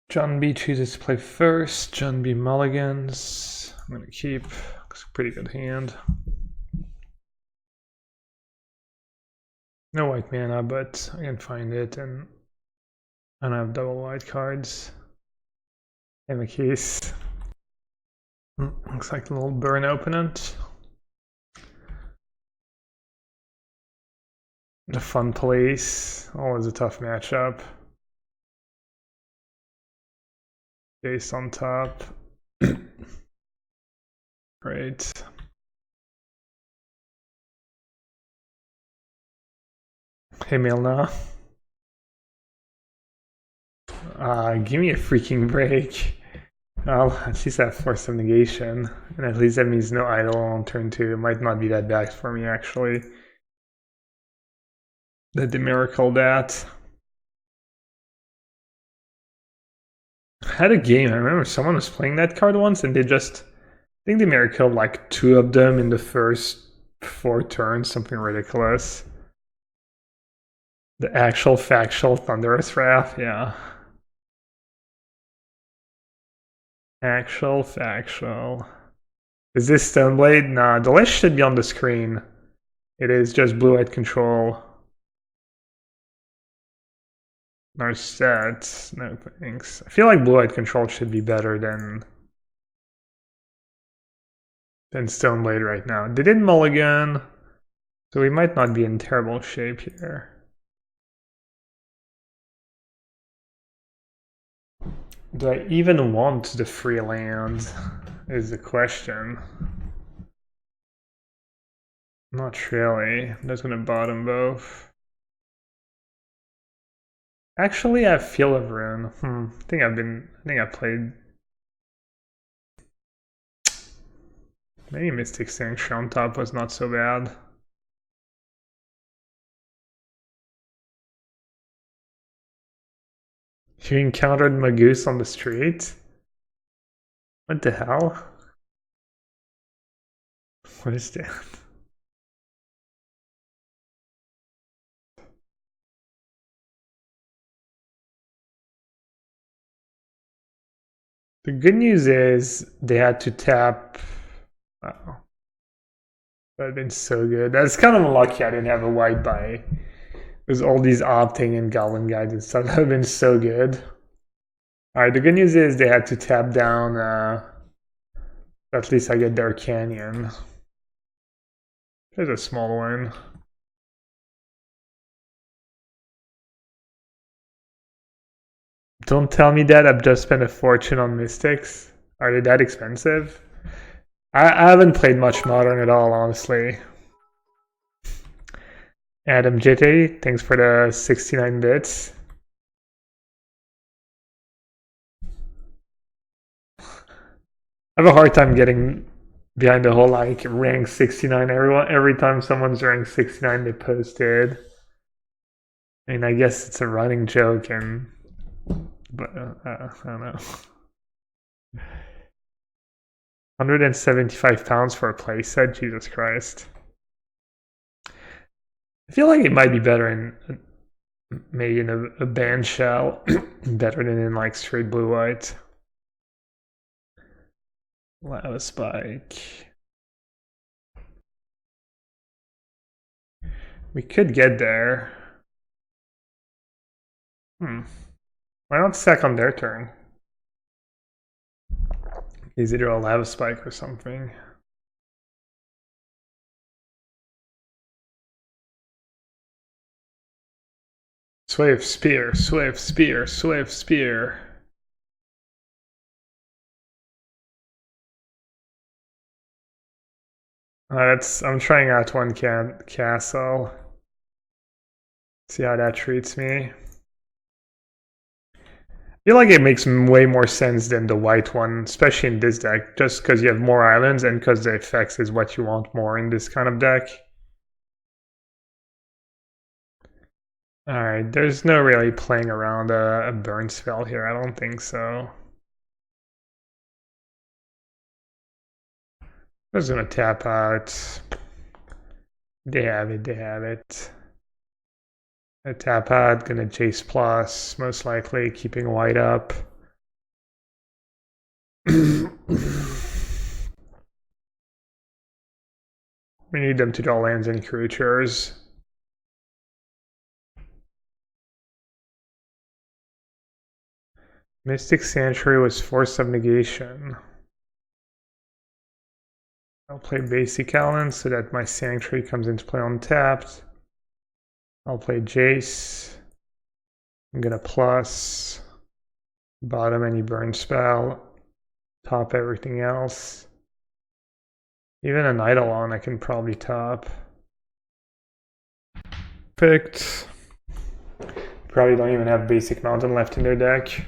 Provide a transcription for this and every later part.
John B chooses to play first. John B mulligans. I'm gonna keep. It's a pretty good hand. No white mana, but I can find it, and I don't have double white cards. And the keys. Looks like a little burn opponent. The fun place. Always a tough matchup. Base on top. Great. Hey Milna. Give me a freaking break. I'll at least have Force of Negation. And at least that means no idol on turn 2. It might not be that bad for me actually. That they miracle that. I had a game, I remember someone was playing that card once and they just, I think they miracled like 2 of them in the first 4 turns, something ridiculous. The actual factual Thunderous Wrath, yeah. Actual factual. Is this Stoneblade? Nah, the list should be on the screen. It is just blue-white control. No stats, no thanks. I feel like blue-white control should be better than Stoneblade right now. They did mulligan, so we might not be in terrible shape here. Do I even want the free land is the question. Not really. I'm just gonna bottom both. Actually, I have Feel of Ruin. I think I played maybe Mystic Sanctuary on top was not so bad. You encountered Magoose on the street? What the hell? What is that? The good news is they had to tap. Oh, that would have been so good. That's kind of unlucky I didn't have a white buy. There's all these opting and Goblin Guides and stuff. That would have been so good. Alright, the good news is they had to tap down. At least I get their Canyon. There's a small one. Don't tell me that I've just spent a fortune on Mystics. Are they that expensive? I haven't played much Modern at all, honestly. Adam JT, thanks for the 69 bits. I have a hard time getting behind the whole like rank 69. Every time someone's rank 69, they posted. I mean, I guess it's a running joke, but I don't know. 175 pounds for a playset, Jesus Christ. I feel like it might be better in maybe in a band shell, better than in like straight blue-white. Lava Spike. We could get there. Why not sack on their turn? Easy to a Lava Spike or something. Swift Spear, Swift Spear, Swift Spear. I'm trying out one castle. See how that treats me. I feel like it makes way more sense than the white one, especially in this deck, just because you have more islands and because the effects is what you want more in this kind of deck. Alright, there's no really playing around a burn spell here, I don't think so. I'm just gonna tap out. They have it, they have it. A tap out, gonna chase plus, most likely keeping white up. We need them to draw lands and creatures. Mystic Sanctuary was Force of Negation. I'll play basic Allen so that my Sanctuary comes into play untapped. I'll play Jace. I'm gonna plus bottom any burn spell, top everything else. Even an Eidolon I can probably top. Picked. Probably don't even have basic mountain left in their deck.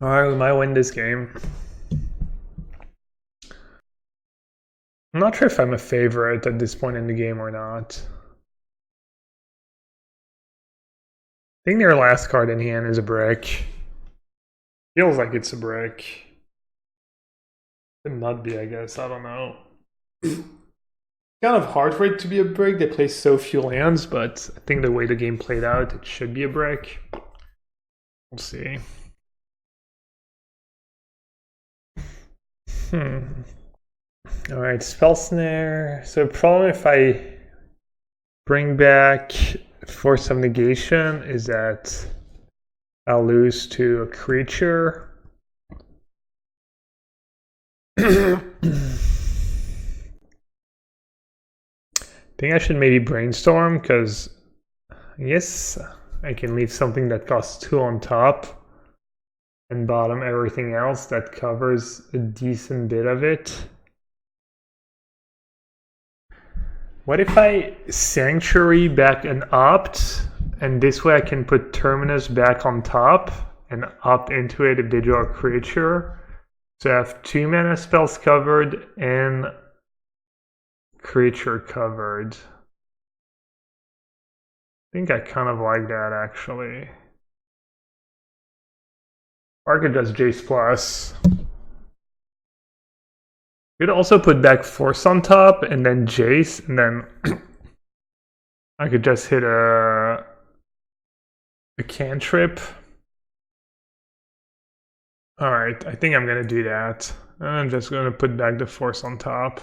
Alright, we might win this game. I'm not sure if I'm a favorite at this point in the game or not. I think their last card in hand is a brick. Feels like it's a brick. It might be, I guess. I don't know. Kind of hard for it to be a brick. They play so few lands, but I think the way the game played out, it should be a brick. We'll see. Alright, Spell Snare. So the problem if I bring back Force of Negation is that I'll lose to a creature. I think I should maybe brainstorm because I guess I can leave something that costs 2 on top and bottom everything else that covers a decent bit of it. What if I Sanctuary back and opt, and this way I can put Terminus back on top and opt into it if they draw a creature. So I have 2 mana spells covered and creature covered. I think I kind of like that actually. Or I could just Jace plus. You could also put back Force on top and then Jace, and then I could just hit a cantrip. Alright, I think I'm gonna do that. I'm just gonna put back the Force on top.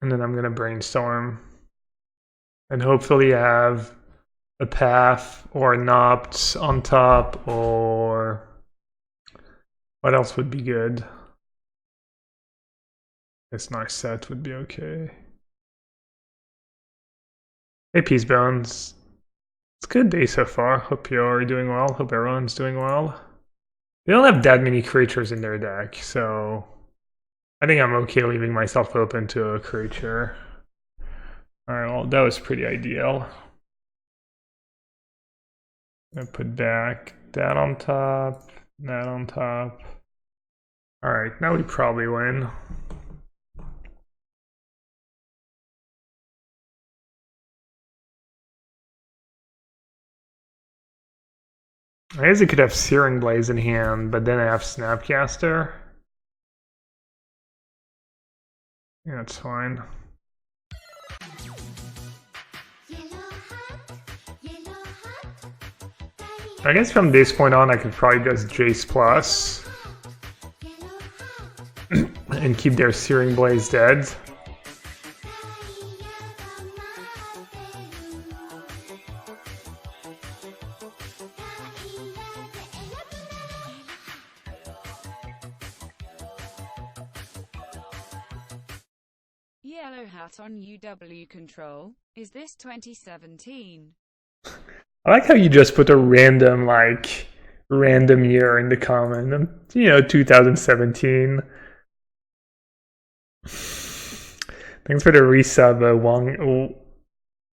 And then I'm gonna brainstorm. And hopefully have a path or a Nopt on top, or what else would be good? This nice set would be okay. Hey Peace Bones. It's a good day so far. Hope you're doing well. Hope everyone's doing well. They don't have that many creatures in their deck, so I think I'm okay leaving myself open to a creature. Alright, well that was pretty ideal. I'm gonna put back that on top, that on top. Alright, now we probably win. I guess I could have Searing Blaze in hand, but then I have Snapcaster. Yeah, that's fine. I guess from this point on I could probably just Jace plus and keep their Searing Blaze dead. Yellowhat on UW Control. Is this 2017? I like how you just put a random year in the comment. You know, 2017. Thanks for the resub, Wong.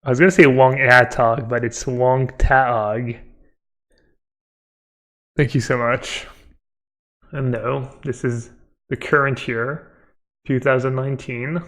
I was gonna say Wong Atog, but it's Wong Taog. Thank you so much. And no, this is the current year, 2019.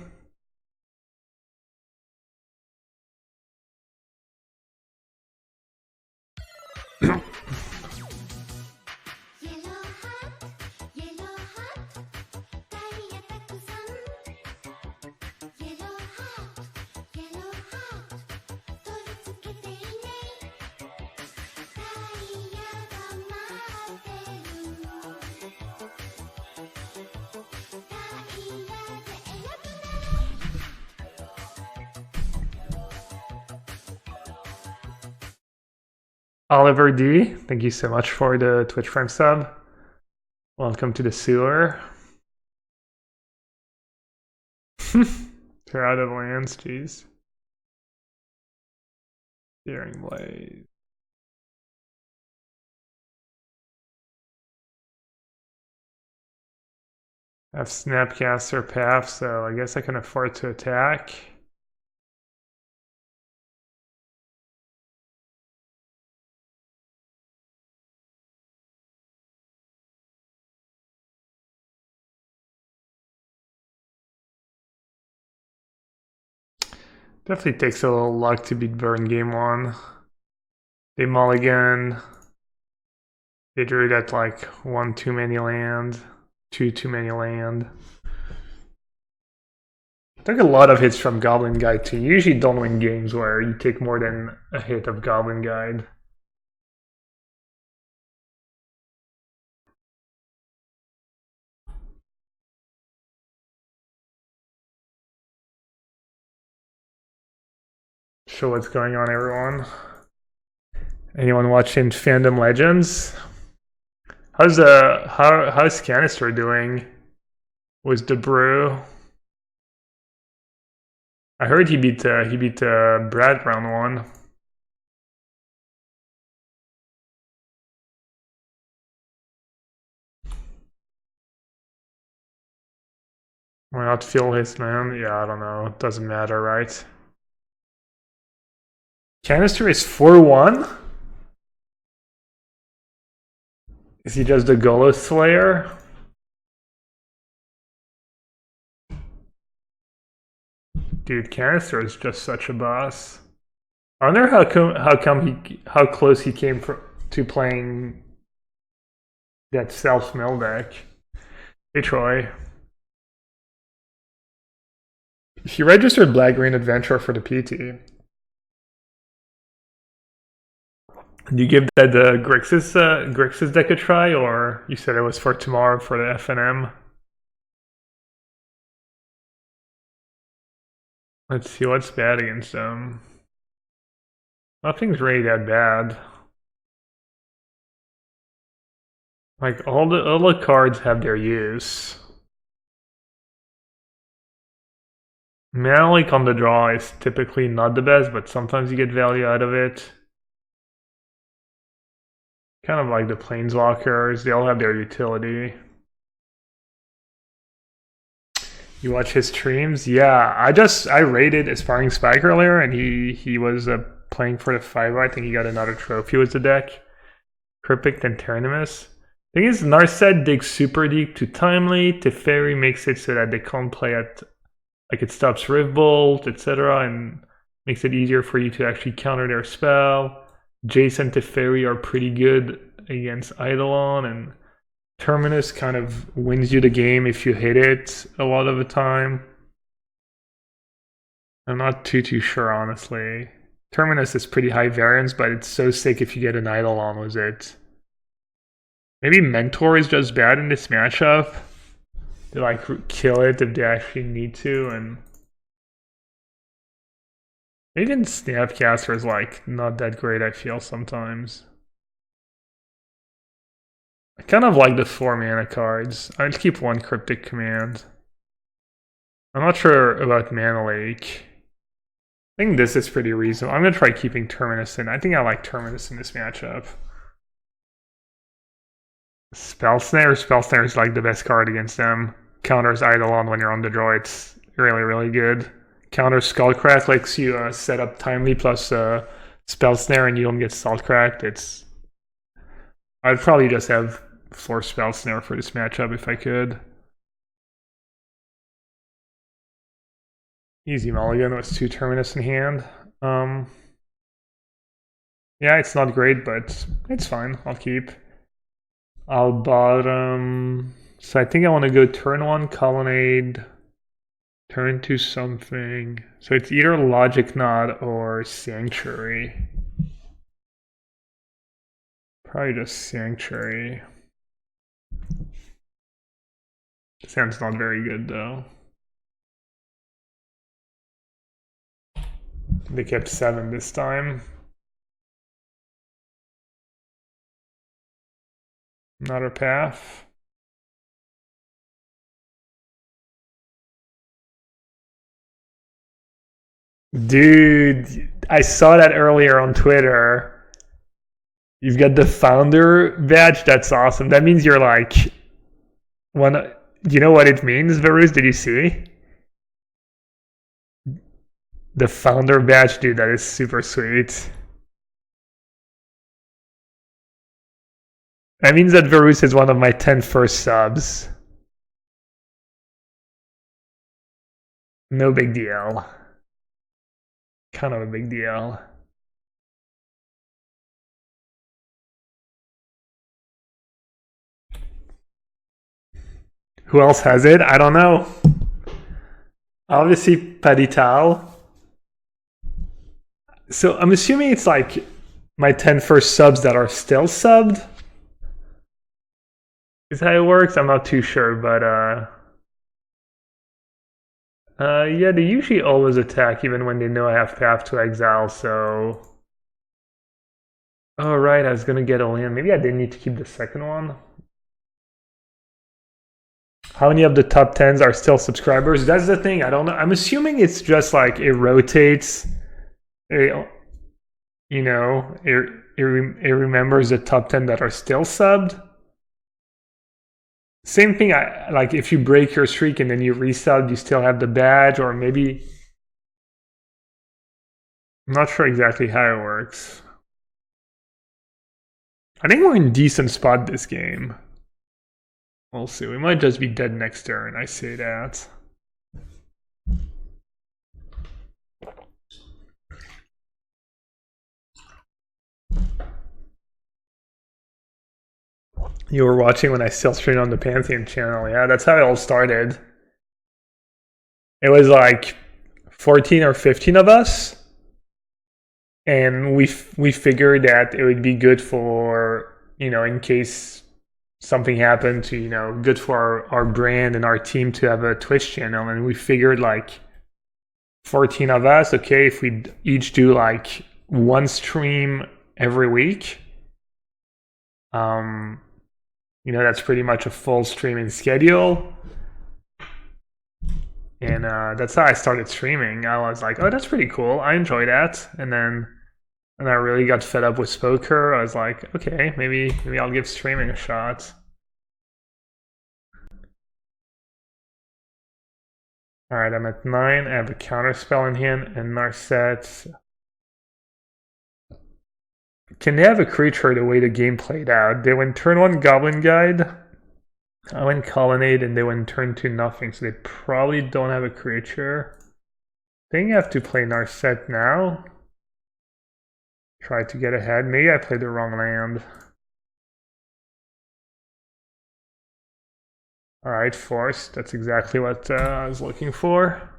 Oliver D, thank you so much for the Twitch Prime sub. Welcome to the sewer. They're out of lands, jeez. Searing Blade. I have Snapcaster Path, so I guess I can afford to attack. Definitely takes a little luck to beat Burn game 1. They mulligan. They drew that like 1 too many land, 2 too many land. Took a lot of hits from Goblin Guide too. You usually don't win games where you take more than a hit of Goblin Guide. So what's going on, everyone? Anyone watching Fandom Legends? How's Canister doing? Was the brew? I heard he beat Brad round 1. Why not feel his man? Yeah, I don't know. It doesn't matter, right? Canister is 4-1? Is he just the Golos Slayer? Dude, Canister is just such a boss. I wonder how close he came to playing that self-mill deck. Hey Troy. He registered Black Green Adventure for the PT. Did you give that the Grixis deck a try, or you said it was for tomorrow for the FNM? Let's see what's bad against them. Nothing's really that bad. Like all the cards have their use. Mana Leak on the draw is typically not the best, but sometimes you get value out of it. Kind of like the Planeswalkers, they all have their utility. You watch his streams? Yeah, I rated Aspiring Spike earlier, and he was playing for the 5. I think he got another trophy with the deck. Cryptic and Terminus. Thing is, Narset digs super deep to Timely. Teferi makes it so that they can't play at, like it stops Riftbolt, etc., and makes it easier for you to actually counter their spell. Jason and Teferi are pretty good against Eidolon, and Terminus kind of wins you the game if you hit it a lot of the time. I'm not too sure, honestly. Terminus is pretty high variance, but it's so sick if you get an Eidolon with it. Maybe Mentor is just bad in this matchup. They like kill it if they actually need to, and even Snapcaster is like not that great, I feel sometimes. I kind of like the 4 mana cards. I'd keep 1 Cryptic Command. I'm not sure about Mana Lake. I think this is pretty reasonable. I'm going to try keeping Terminus in. I think I like Terminus in this matchup. Spell Snare is like the best card against them. Counters Eidolon when you're on the draw. It's really, really good. Counters Skullcrack lets you set up Timely plus Spell Snare and you don't get Skullcracked. I'd probably just have 4 Spell Snare for this matchup if I could. Easy mulligan with 2 Terminus in hand. Yeah, it's not great, but it's fine. I'll keep. I'll bottom. So I think I want to go turn 1 Colonnade, turn 2 something. So it's either Logic Knot or Sanctuary. Probably just Sanctuary. Sounds not very good though. They kept 7 this time. Another path. Dude, I saw that earlier on Twitter. You've got the founder badge. That's awesome. That means you're like one. Do you know what it means, Varus? Did you see? The founder badge, dude, that is super sweet. That means that Varus is one of my 10 first subs. No big deal. Kind of a big deal. Who else has it? I don't know. Obviously, Padital. So I'm assuming it's like my 10 first subs that are still subbed. Is how it works? I'm not too sure, but yeah, they usually always attack even when they know I have Path to Exile, so... Oh, right, I was gonna get all in. Maybe I didn't need to keep the second one. How many of the top 10s are still subscribers? That's the thing, I don't know. I'm assuming it's just like it rotates. You know, it remembers the top 10 that are still subbed. Same thing, like if you break your streak and then you resub, you still have the badge, or maybe... I'm not sure exactly how it works. I think we're in decent spot this game. We'll see. We might just be dead next turn, I say that. You were watching when I still streamed on the Pantheon channel. Yeah, that's how it all started. It was like 14 or 15 of us. And we figured that it would be good for, you know, in case something happened to, you know, good for our brand and our team to have a Twitch channel. And we figured like 14 of us, okay, if we each do like one stream every week, you know, that's pretty much a full streaming schedule. And that's how I started streaming. I was like, oh, that's pretty cool. I enjoy that. And then when I really got fed up with Spoker, I was like, okay, maybe I'll give streaming a shot. All right, I'm at 9. I have a counterspell in hand and Narset. Can they have a creature the way the game played out? They went turn 1 Goblin Guide. I went Colonnade and they went turn 2 nothing, so they probably don't have a creature. I think you have to play Narset now. Try to get ahead. Maybe I played the wrong land. Alright, forced. That's exactly what I was looking for.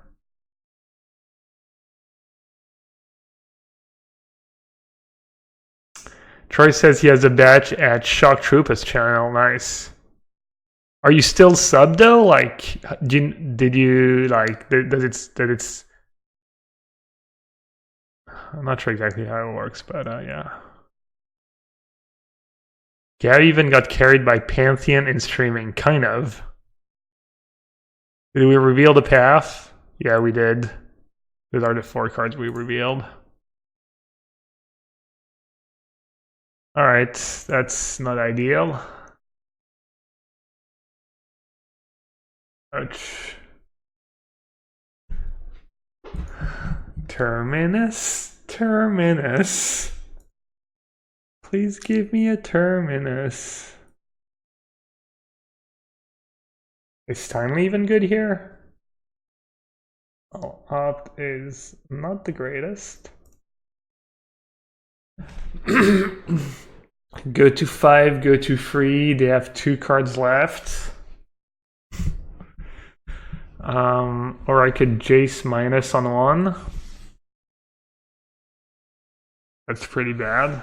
Troy says he has a badge at Shock Troopas channel. Nice. Are you still sub though? Like, did you like? It's. I'm not sure exactly how it works, but yeah. Gary even got carried by Pantheon in streaming, kind of. Did we reveal the path? Yeah, we did. Those are the 4 cards we revealed. Alright, that's not ideal. Ouch. Terminus. Please give me a terminus. Is timely even good here? Oh, opt is not the greatest. Go to 5, go to 3. They have 2 cards left. Or I could Jace minus on 1. That's pretty bad.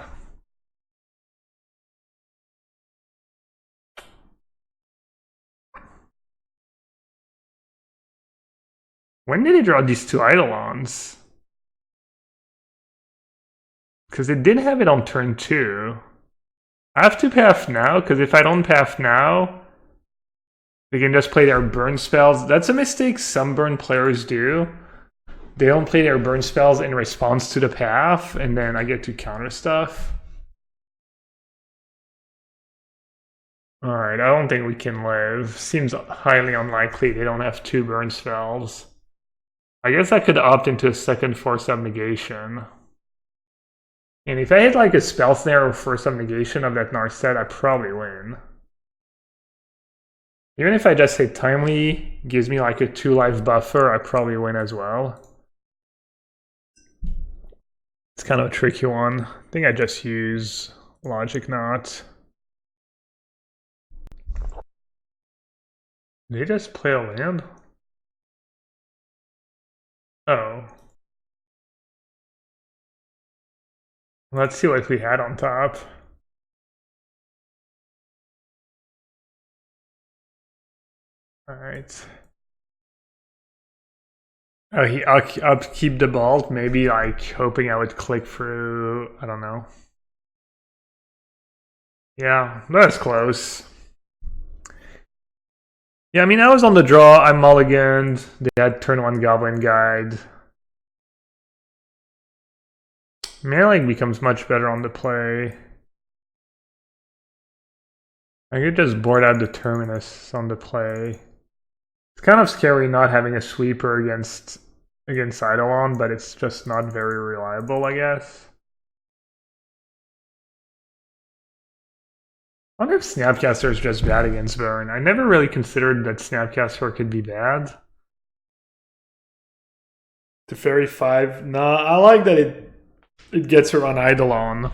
When did he draw these 2 Eidolons? Because it did have it on turn 2. I have to path now, because if I don't path now, they can just play their burn spells. That's a mistake some burn players do. They don't play their burn spells in response to the path, and then I get to counter stuff. Alright, I don't think we can live. Seems highly unlikely they don't have 2 burn spells. I guess I could opt into a second force of negation. And if I hit like a spell snare or force of negation of that Narset, I probably win. Even if I just hit timely, gives me like a 2 life buffer, I probably win as well. It's kind of a tricky one. I think I just use Logic Knot. Did they just play a land? Oh. Let's see what we had on top. Alright. Oh, I'll keep the vault, maybe like hoping I would click through, I don't know. Yeah, that's close. Yeah, I mean, I was on the draw, I mulliganed, they had turn 1 Goblin Guide. Melee becomes much better on the play. I could just board out the Terminus on the play. It's kind of scary not having a sweeper against Eidolon, but it's just not very reliable, I guess. I wonder if Snapcaster is just bad against Burn. I never really considered that Snapcaster could be bad. Teferi 5. Nah, I like that it gets her on Eidolon. I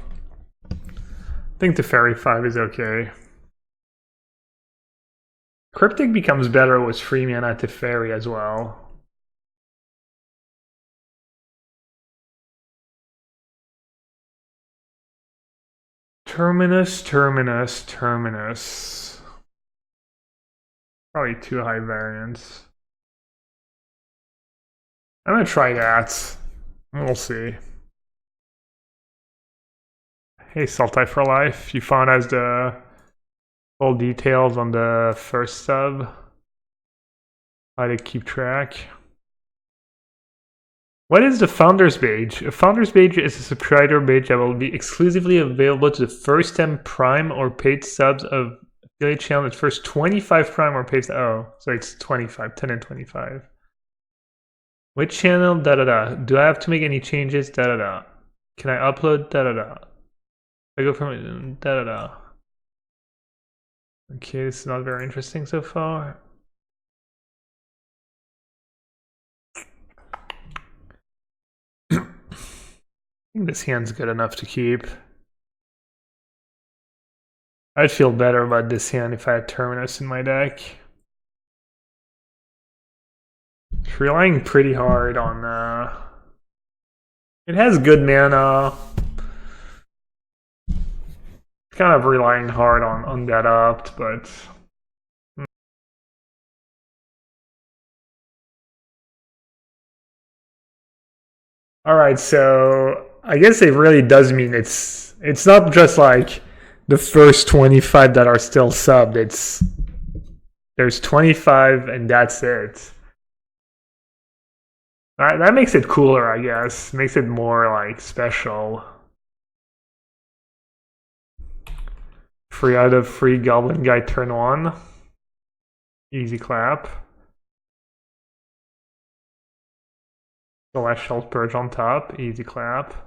think Teferi 5 is okay. Cryptic becomes better with 3 mana Teferi as well. Terminus. Probably too high variance. I'm gonna try that. We'll see. Hey, Saltai for Life. You found us the full details on the first sub. How to keep track. What is the Founders Badge? A Founders Badge is a subscriber badge that will be exclusively available to the first 10 Prime or paid subs of affiliate channel. The first 25 Prime or paid. Oh, so it's 25, 10 and 25. Which channel? Da da da. Do I have to make any changes? Da da da. Can I upload? Da da da. I go from da da da. Okay, this is not very interesting so far. I think this hand's good enough to keep. I'd feel better about this hand if I had Terminus in my deck. It's relying pretty hard on it has good mana. Kind of relying hard on that opt, but alright, so I guess it really does mean it's not just like the first 25 that are still subbed. There's 25 and that's it. That makes it cooler, I guess. Makes it more like special. 3 out of 3 Goblin Guy turn 1. Easy clap. Celestial Purge on top. Easy clap. I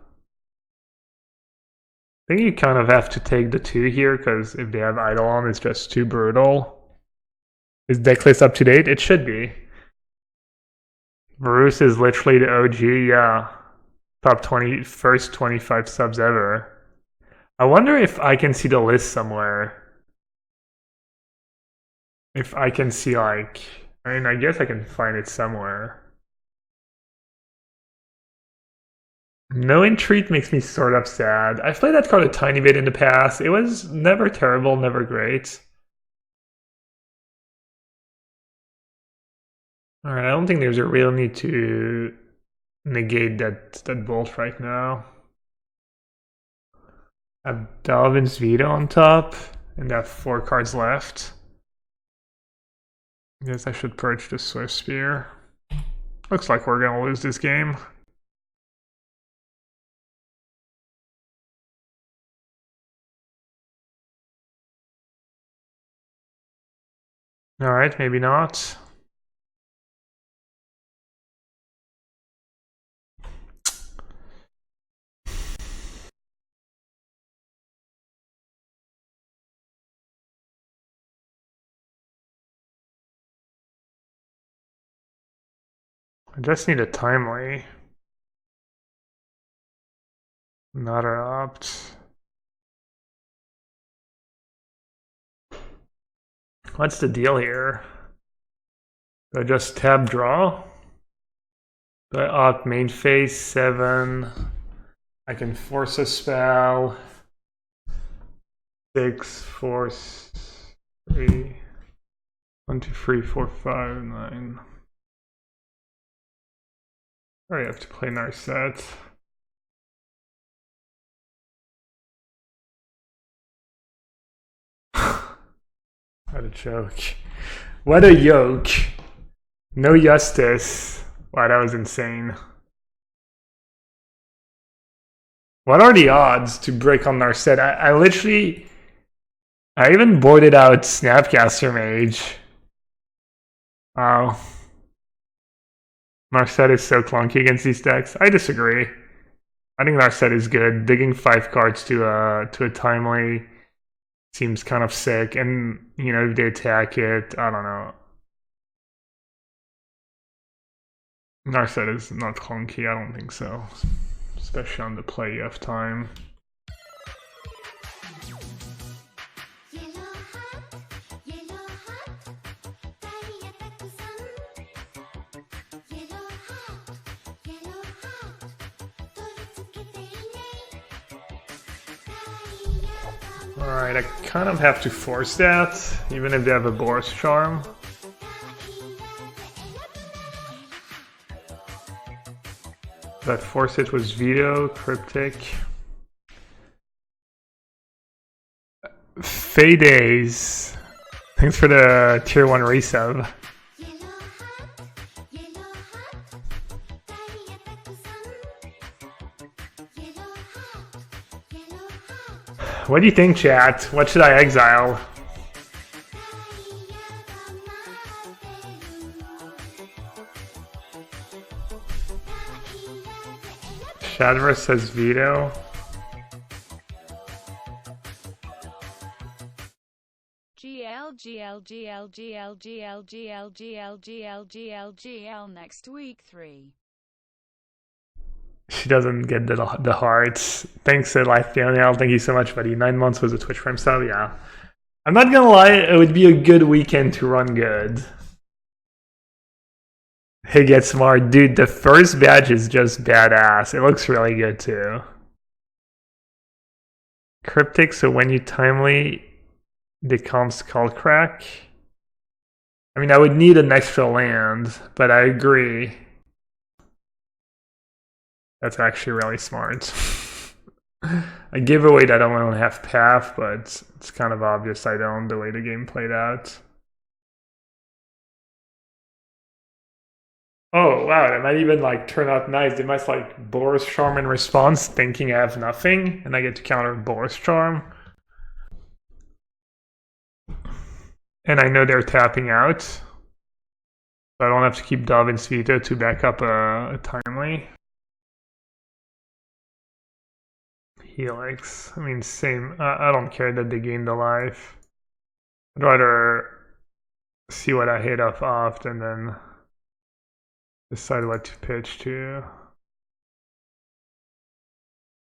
think you kind of have to take the 2 here, because if they have Eidolon, it's just too brutal. Is decklist up to date? It should be. Varus is literally the OG, yeah. Top 20, first 25 subs ever. I wonder if I can see the list somewhere. If I can see like, I mean, I guess I can find it somewhere. No Entreat makes me sort of sad. I've played that card a tiny bit in the past. It was never terrible, never great. Alright, I don't think there's a real need to negate that bolt right now. Have Dalvin's Veto on top, and have 4 cards left. I guess I should purge the Swift Spear. Looks like we're gonna lose this game. Alright, maybe not. I just need a timely. Not an opt. What's the deal here? Do I just tab draw? Do I opt main phase 7? I can force a spell. 6, force 3. 1, 2, 3, 4, 5, 9. I have to play Narset. What a joke. What a yoke. No justice. Wow, that was insane. What are the odds to break on Narset? I even boarded out Snapcaster Mage. Wow. Narset is so clunky against these decks. I disagree. I think Narset is good. Digging 5 cards to a timely seems kind of sick. And, you know, if they attack it, I don't know. Narset is not clunky, I don't think so. Especially on the play you have time. Alright, I kind of have to force that, even if they have a Boris Charm. But force it was Veto, Cryptic. Faydays. Thanks for the tier 1 resub. What do you think, chat? What should I exile? Shadver says Veto. GL next week 3. She doesn't get the hearts. Thanks, Life Daniel. Thank you so much, buddy. 9 months was a Twitch Prime sub, yeah. I'm not gonna lie, it would be a good weekend to run good. Hey, Get Smart. Dude, the first badge is just badass. It looks really good, too. Cryptic, so when you timely become Skullcrack. I mean, I would need an extra land, but I agree. That's actually really smart. I give away that I don't have path, but it's kind of obvious I don't, the way the game played out. Oh, wow, that might even like turn out nice. They might like Boris Charm in response, thinking I have nothing, and I get to counter Boris Charm. And I know they're tapping out. So I don't have to keep Dalvin's Veto to back up a timely. Helix. I mean, same. I don't care that they gained a life. I'd rather see what I hit off and then decide what to pitch to.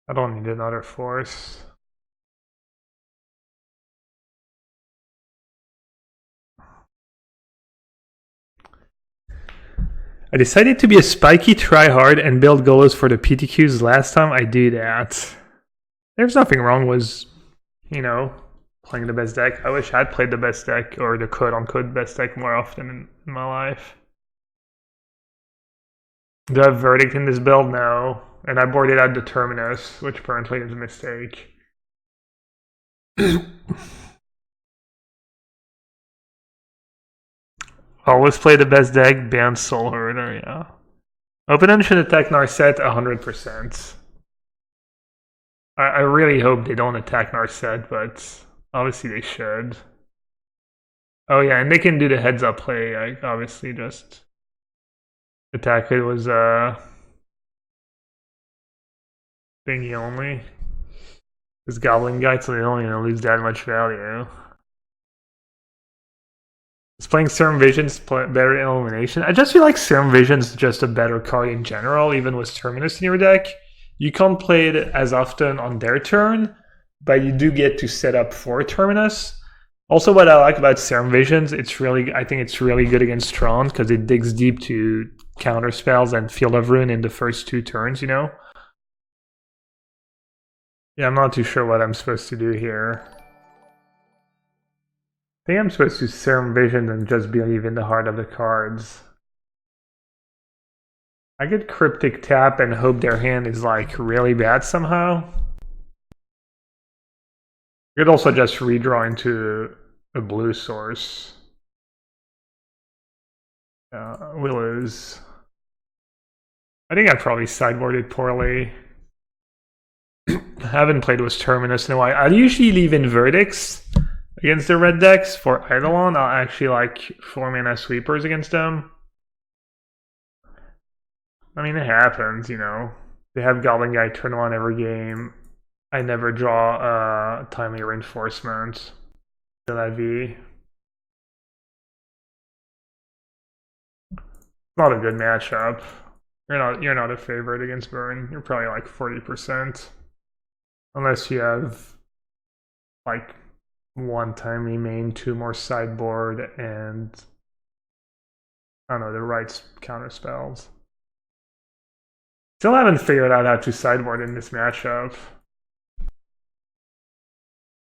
I don't need another force. I decided to be a spiky tryhard and build golos for the PTQs last time I do that. There's nothing wrong with, you know, playing the best deck. I wish I'd played the best deck, or the quote-unquote best deck more often in my life. Do I have Verdict in this build? No. And I boarded out the Terminus, which apparently is a mistake. Always play the best deck, ban Soul Herder, yeah. Opponent should attack Narset 100%. I really hope they don't attack Narset, but obviously they should. Oh yeah, and they can do the heads up play, like obviously just attack it was thingy only. This Goblin guy, so they don't even lose that much value. Is playing Serum Vision's better in Illumination? I just feel like Serum Vision's just a better card in general, even with Terminus in your deck. You can't play it as often on their turn, but you do get to set up for Terminus. Also, what I like about Serum Visions, I think it's really good against Tron because it digs deep to counter spells and Field of Ruin in the first 2 turns, you know? Yeah, I'm not too sure what I'm supposed to do here. I think I'm supposed to Serum Vision and just believe in the heart of the cards. I could Cryptic Tap and hope their hand is like really bad somehow. You could also just redraw into a blue source. We lose. I think I probably sideboarded poorly. I haven't played with Terminus in a while. I usually leave in Verdicts against the red decks. For Eidolon, I'll actually like 4-mana sweepers against them. I mean, it happens, you know. They have Goblin Guy turn 1 every game. I never draw Timely Reinforcement. De la Vie. Not a good matchup. You're not a favorite against Burn. You're probably like 40%. Unless you have like 1 Timely main, 2 more sideboard, and I don't know, the right counter spells. Still haven't figured out how to sideboard in this matchup.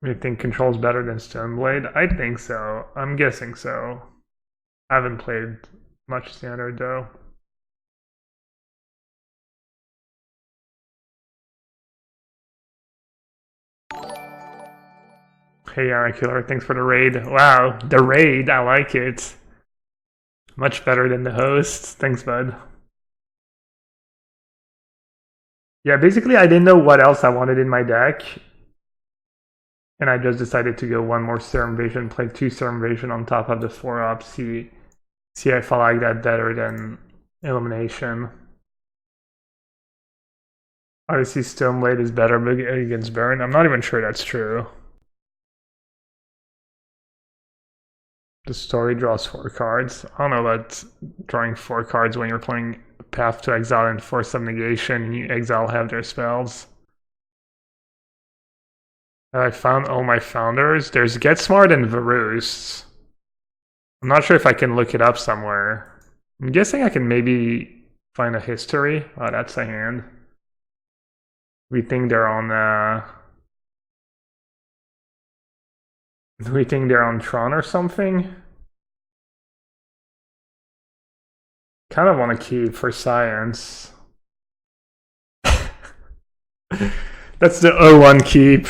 You think Control's better than Stoneblade? I think so. I'm guessing so. I haven't played much Standard though. Hey, Killer, thanks for the raid. Wow, the raid, I like it. Much better than the host. Thanks, bud. Yeah, basically I didn't know what else I wanted in my deck. And I just decided to go 1 more Serum Vision, play 2 Serum Vision on top of the 4-up, see if I like that better than Illumination. Obviously Stoneblade is better against Burn. I'm not even sure that's true. The story draws 4 cards. I don't know about drawing 4 cards when you're playing Path to Exile and Force of Negation and you exile have their spells. I found all my founders. There's Get Smart and Varus. I'm not sure if I can look it up somewhere. I'm guessing I can maybe find a history. Oh, that's a hand. We think they're on we think they're on Tron or something. Kind of want to keep for science. That's the 0-1 keep.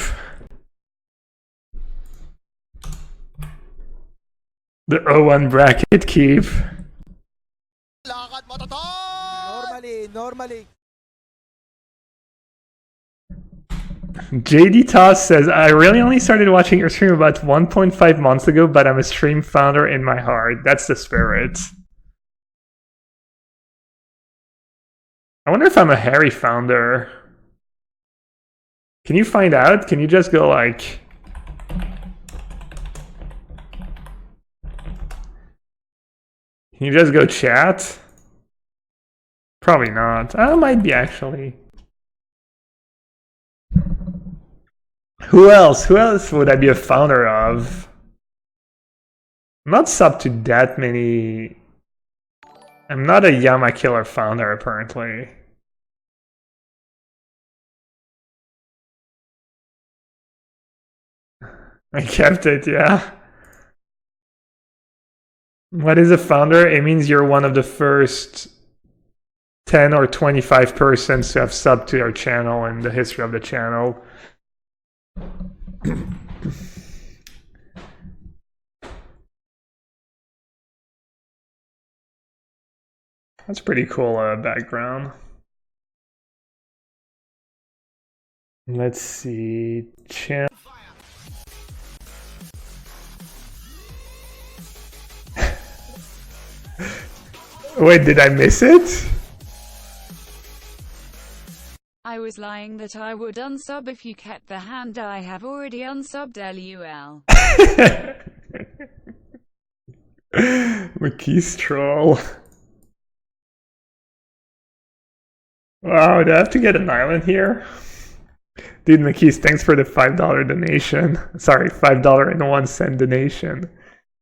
The 0-1 bracket keep. Normally. JD Toss says, I really only started watching your stream about 1.5 months ago, but I'm a stream founder in my heart. That's the spirit. I wonder if I'm a Harry founder. Can you find out? Can you just go like... Can you just go chat? Probably not. I might be actually. Who else? Who else would I be a founder of? I'm not sub to that many. I'm not a Yama Killer founder, apparently. I kept it, yeah. What is a founder? It means you're one of the first 10 or 25 persons to have subbed to our channel in the history of the channel. That's pretty cool background. Let's see. Wait, did I miss it? I was lying that I would unsub if you kept the hand. I have already unsubbed LUL. McKee's troll. Wow, do I have to get an island here? Dude, McKee's, thanks for the $5 donation. Sorry, $5.01 donation.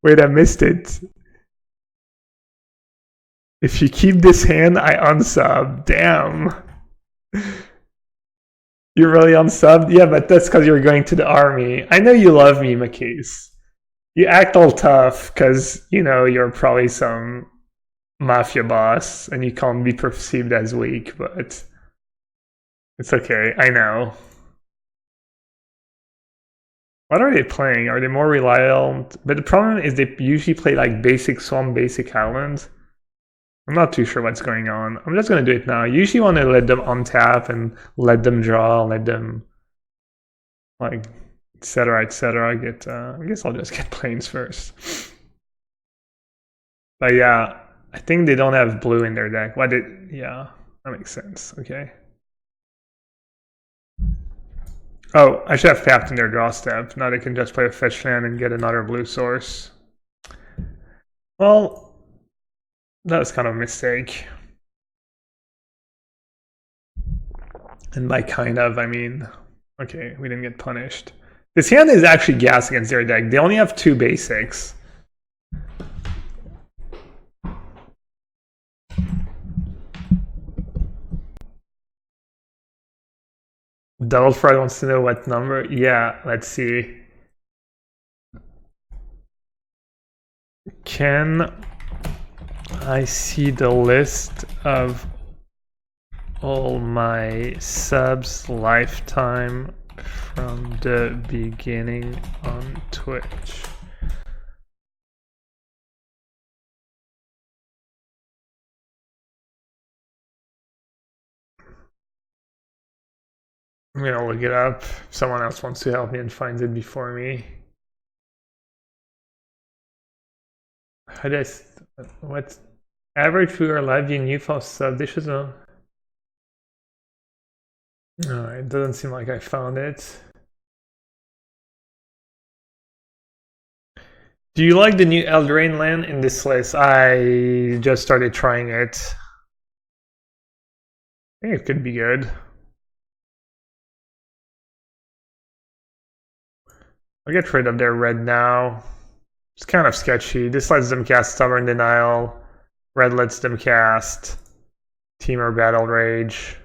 Wait, I missed it. If you keep this hand, I unsub. Damn. You're really unsubbed? Yeah, but that's because you're going to the army. I know you love me, McKee's. You act all tough because, you know, you're probably some mafia boss and you can't be perceived as weak, but it's okay. I know. What are they playing? Are they more reliant? But the problem is they usually play like basic swamp, basic islands. I'm not too sure what's going on. I'm just going to do it now. You usually want to let them untap and let them draw, let them like, etc., etc. Get. I guess I'll just get planes first. But yeah, I think they don't have blue in their deck. What did? Yeah, that makes sense. Okay. Oh, I should have tapped in their draw step. Now they can just play a fetch land and get another blue source. Well, that was kind of a mistake. And by kind of, I mean, okay, we didn't get punished. This hand is actually gas against their deck. They only have 2 basics. Double Fried wants to know what number. Yeah, let's see. Can I see the list of all my subs lifetime from the beginning on Twitch? I'm gonna look it up. If someone else wants to help me and finds it before me. How does what's average viewer live view new file sub? This is a. No, it doesn't seem like I found it. Do you like the new Eldraine land in this list? I just started trying it. I think it could be good. I'll get rid of their red now. It's kind of sketchy. This lets them cast Stubborn Denial. Red lets them cast Temur Battle Rage.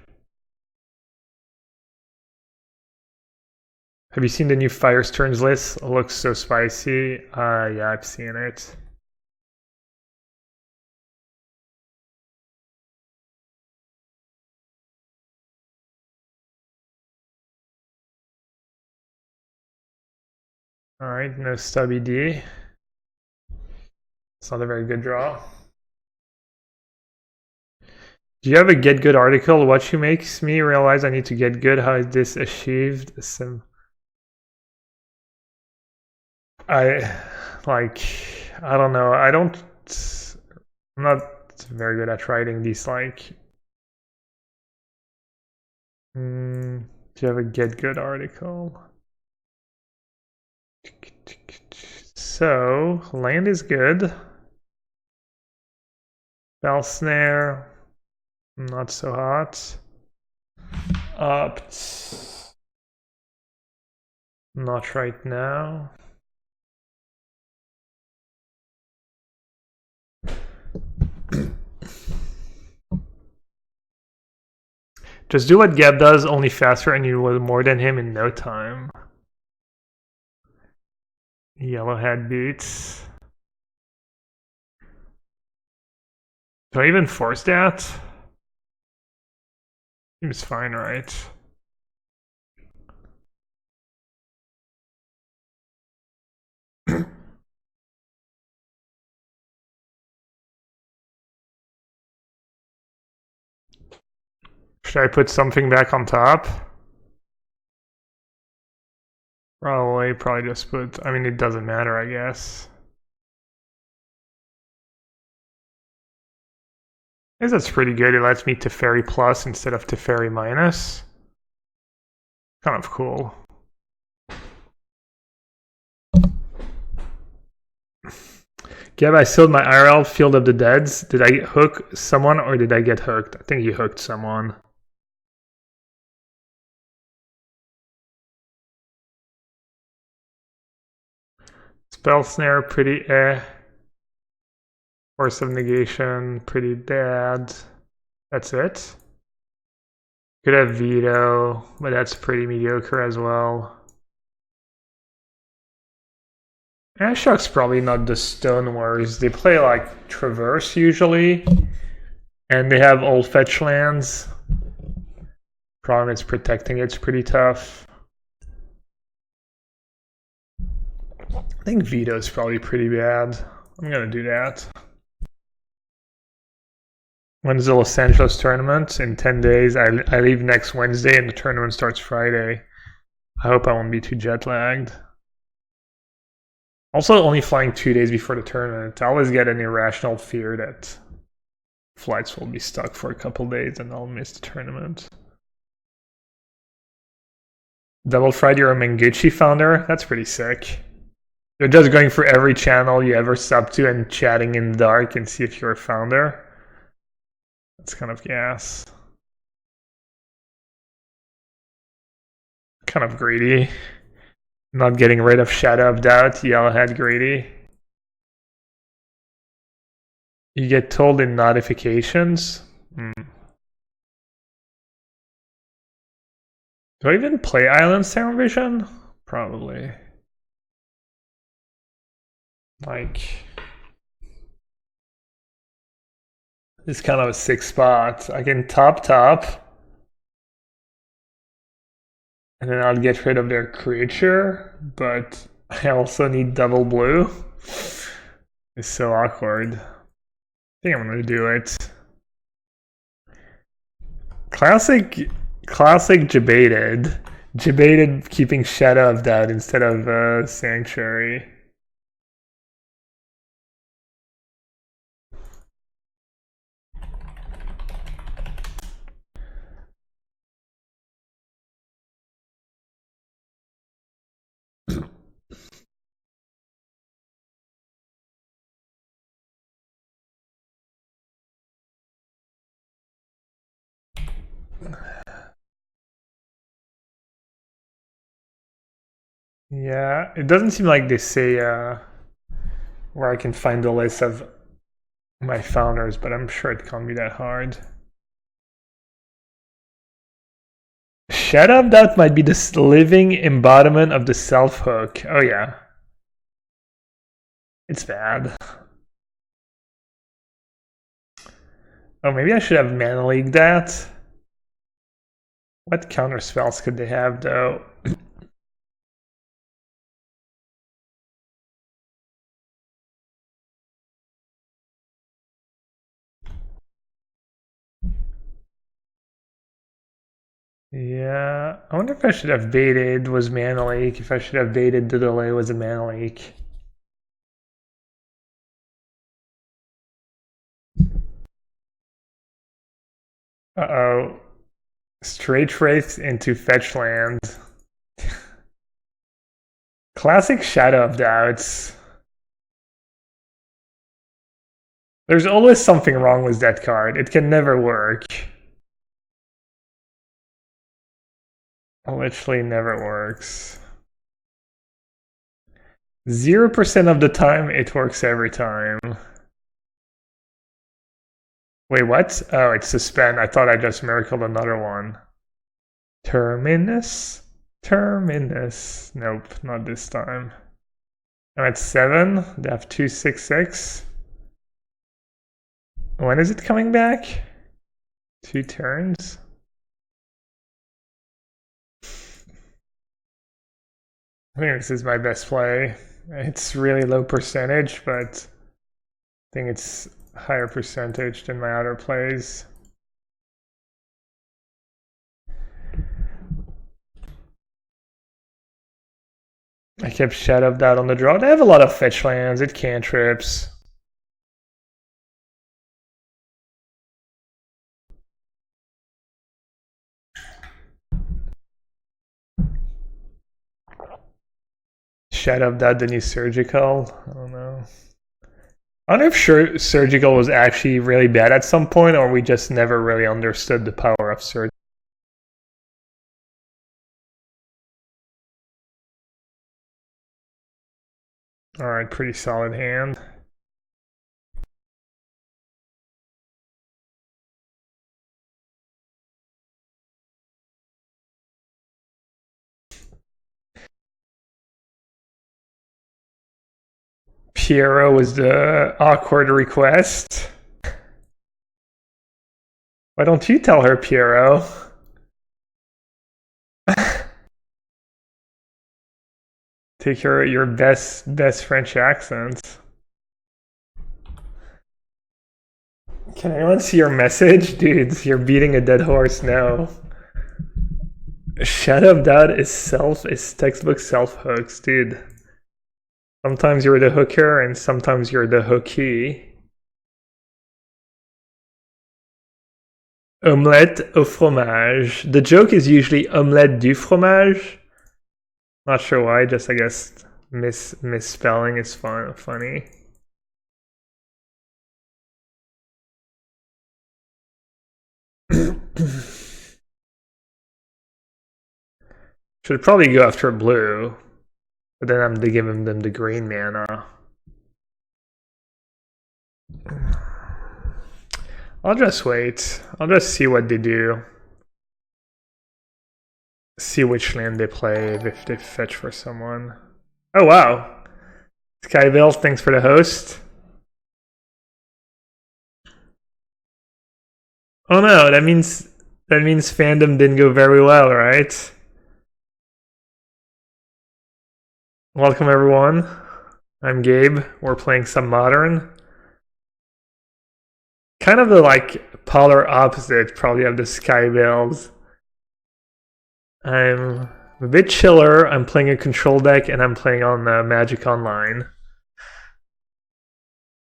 Have you seen the new Fire Turns list? It looks so spicy. Yeah, I've seen it. Alright, no stubby D. It's not a very good draw. Do you have a get good article? What you makes me realize I need to get good. How is this achieved? I don't know. I'm not very good at writing these like. Do you have a get good article? So land is good. Bell snare, not so hot. Opt, not right now. Just do what Gab does, only faster, and you will more than him in no time. Yellowhat beats. Do I even force that? Seems fine, right? Should I put something back on top? Probably just put, I mean, it doesn't matter, I guess. I guess that's pretty good. It lets me Teferi plus instead of Teferi minus. Kind of cool. Gab, I sold my IRL Field of the Deads. Did I hook someone or did I get hooked? I think you hooked someone. Spell Snare, pretty Force of Negation, pretty bad. That's it. Could have Veto, but that's pretty mediocre as well. Ashok's probably not the Stone Wars. They play like Traverse usually, and they have old fetch lands. Problem is protecting it's pretty tough. I think Veto's probably pretty bad. I'm gonna do that. When's the Los Angeles tournament? In 10 days. I leave next Wednesday and the tournament starts Friday. I hope I won't be too jet lagged. Also, only flying 2 days before the tournament. I always get an irrational fear that flights will be stuck for a couple days and I'll miss the tournament. Double Fried, you're a Menguchi founder? That's pretty sick. You're just going for every channel you ever sub to and chatting in the dark and see if you're a founder. That's kind of gas. Kind of greedy. Not getting rid of Shadow of Doubt, Yellowhat greedy. You get told in notifications. Do I even play Island Sound Vision? Probably. Like, it's kind of a sick spot. I can top, and then I'll get rid of their creature, but I also need double blue. It's so awkward. I think I'm gonna do it. Classic Jebaited. Jebaited keeping Shadow of Doubt instead of Sanctuary. Yeah, it doesn't seem like they say where I can find the list of my founders, but I'm sure it can't be that hard. Shadow of Doubt might be the living embodiment of the self-hook. Oh yeah. It's bad. Oh, maybe I should have Mana League that. What counter spells could they have though? Yeah, I wonder if I should have baited was Mana Leak, if I should have baited the delay was a Mana Leak. Uh-oh. Straight wraiths into fetch land. Classic Shadow of Doubts. There's always something wrong with that card. It can never work. Literally never works. 0% of the time, it works every time. Wait, what? Oh, it's Suspend. I thought I just miracled another one. Terminus? Terminus. Nope, not this time. I'm at 7. They have 266. When is it coming back? 2 turns? I think this is my best play. It's really low percentage, but I think it's higher percentage than my other plays. I kept Shadow of Doubt on the draw. They have a lot of fetch lands, it cantrips. Shadow of Doubt, the new Surgical. I don't know. I wonder if Surgical was actually really bad at some point, or we just never really understood the power of Surgical. Alright, pretty solid hand. Piero was the awkward request. Why don't you tell her, Piero? Take your best French accent. Can anyone see your message? Dude, you're beating a dead horse now. Shadow of Doubt is textbook self-hooks, dude. Sometimes you're the hooker and sometimes you're the hooky. Omelette au fromage. The joke is usually omelette du fromage. Not sure why, just I guess misspelling is funny. Should probably go after blue, but then I'm giving them the green mana. I'll just wait. I'll just see what they do. See which land they play if they fetch for someone. Oh wow. Skyville, thanks for the host. Oh no, that means fandom didn't go very well, right? Welcome everyone. I'm Gabe. We're playing some modern. Kind of the like polar opposite probably of the Skyvilles. I'm a bit chiller. I'm playing a control deck and I'm playing on Magic Online.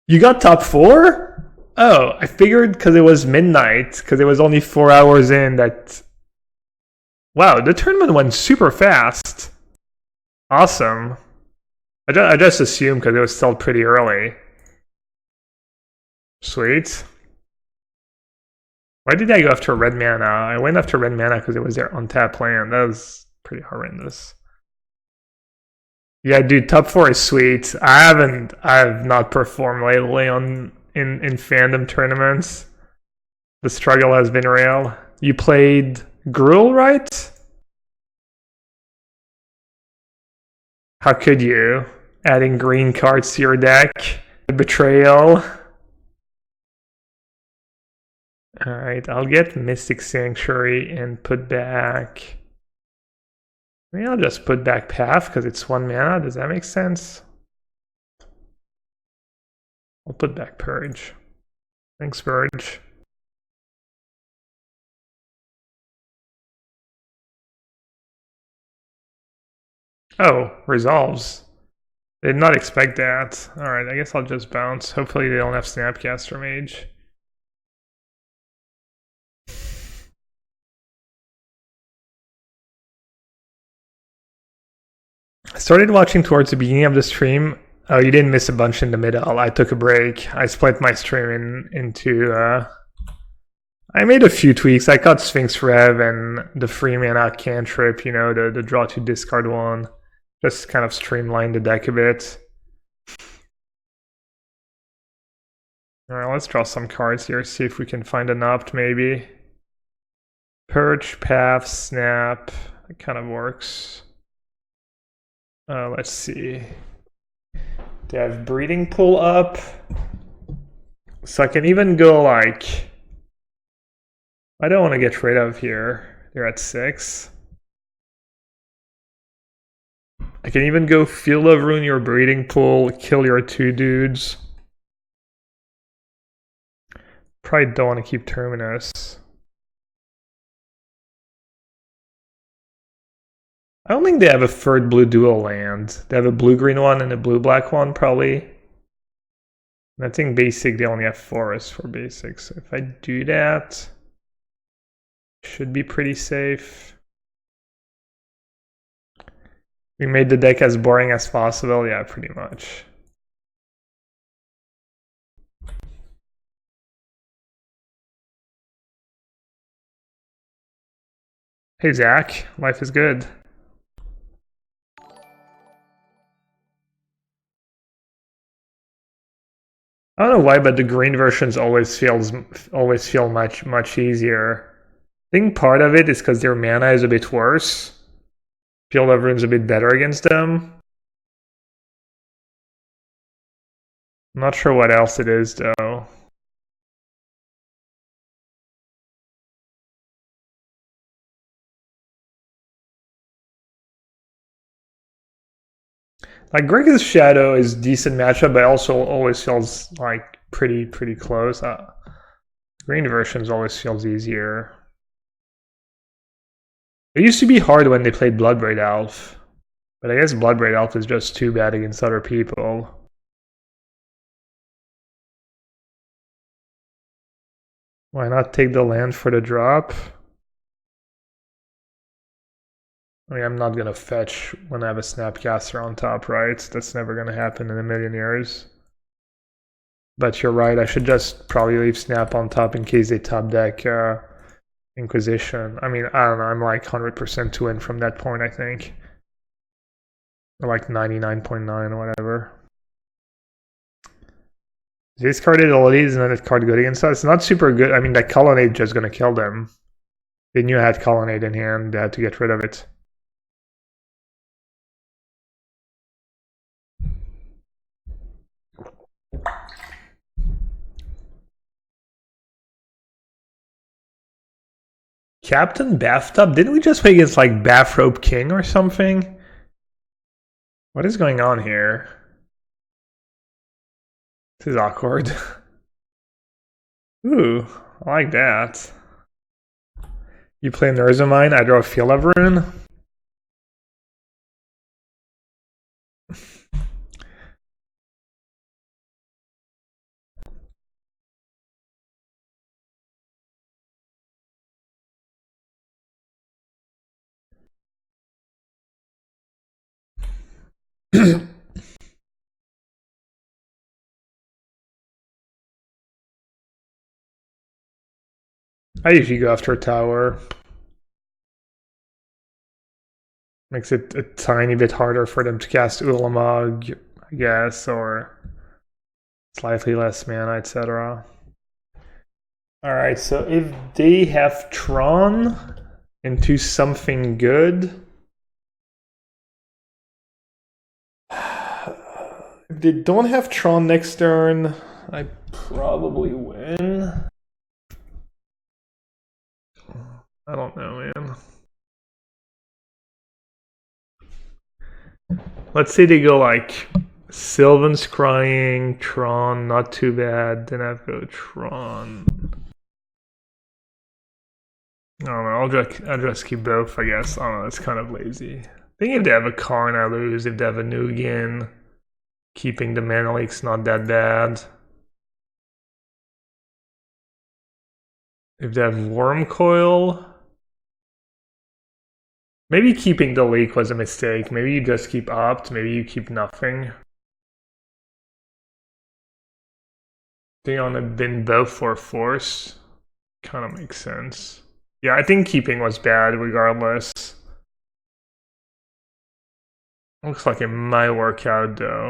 You got top 4? Oh, I figured because it was midnight, because it was only 4 hours in that... Wow, the tournament went super fast. Awesome. I just assumed because it was still pretty early. Sweet. Why did I go after red mana? I went after red mana because it was their untapped land. That was pretty horrendous. Yeah, dude, top 4 is sweet. I have not performed lately in fandom tournaments. The struggle has been real. You played Gruel, right? How could you? Adding green cards to your deck. Betrayal. Alright, I'll get Mystic Sanctuary and put back... Maybe I'll just put back Path because it's 1 mana. Does that make sense? I'll put back Purge. Thanks, Purge. Oh, resolves. Did not expect that. Alright, I guess I'll just bounce. Hopefully they don't have Snapcaster Mage. I started watching towards the beginning of the stream. Oh, you didn't miss a bunch in the middle. I took a break. I split my stream into... I made a few tweaks. I cut Sphinx Rev and the free mana cantrip, you know, the draw to discard one. Just kind of streamlined the deck a bit. Alright, let's draw some cards here, see if we can find an opt maybe. Purge, Path, Snap. That kind of works. Let's see. They have Breeding Pool up. So I can even go like... I don't want to get rid of here. They're at 6. I can even go Field of Ruin your Breeding Pool, kill your 2 dudes. Probably don't want to keep Terminus. I don't think they have a third blue dual land. They have a blue-green one and a blue-black one, probably. And I think basic, they only have forest for basic. So if I do that, should be pretty safe. We made the deck as boring as possible. Yeah, pretty much. Hey, Zach. Life is good. I don't know why, but the green versions always feel much easier. I think part of it is because their mana is a bit worse. Field of Rune's a bit better against them. I'm not sure what else it is though. Like Greg's Shadow is decent matchup, but also always feels like pretty close. Green versions always feels easier. It used to be hard when they played Bloodbraid Elf, but I guess Bloodbraid Elf is just too bad against other people. Why not take the land for the drop? I mean, I'm not gonna fetch when I have a Snapcaster on top, right? That's never gonna happen in a million years. But you're right, I should just probably leave Snap on top in case they top deck Inquisition. I mean, I don't know, I'm like 100% to win from that point, I think. Or like 99.9 or whatever. This card ability is not that card good against us. It's not super good. I mean, that Colonnade just gonna kill them. They knew I had Colonnade in hand, they had to get rid of it. Captain Bathtub? Didn't we just play against like Bathrobe King or something? What is going on here? This is awkward. Ooh, I like that. You play Nurzamine, I draw a Field of Rune. I usually go after a tower. Makes it a tiny bit harder for them to cast Ulamog, I guess, or slightly less mana, etc. Alright, so if they have Tron into something good. If they don't have Tron next turn, I probably win. I don't know, man. Let's say they go like Sylvan's Crying, Tron, not too bad. Then I go Tron. I don't know. I'll just keep both, I guess. I don't know. It's kind of lazy. I think if they have a Karn, I lose. If they have a Nugan, keeping the mana leak's not that bad. If they have Worm Coil, maybe keeping the leak was a mistake. Maybe you just keep opt. Maybe you keep nothing. They on a bin both for force. Kind of makes sense. Yeah, I think keeping was bad regardless. Looks like it might work out though.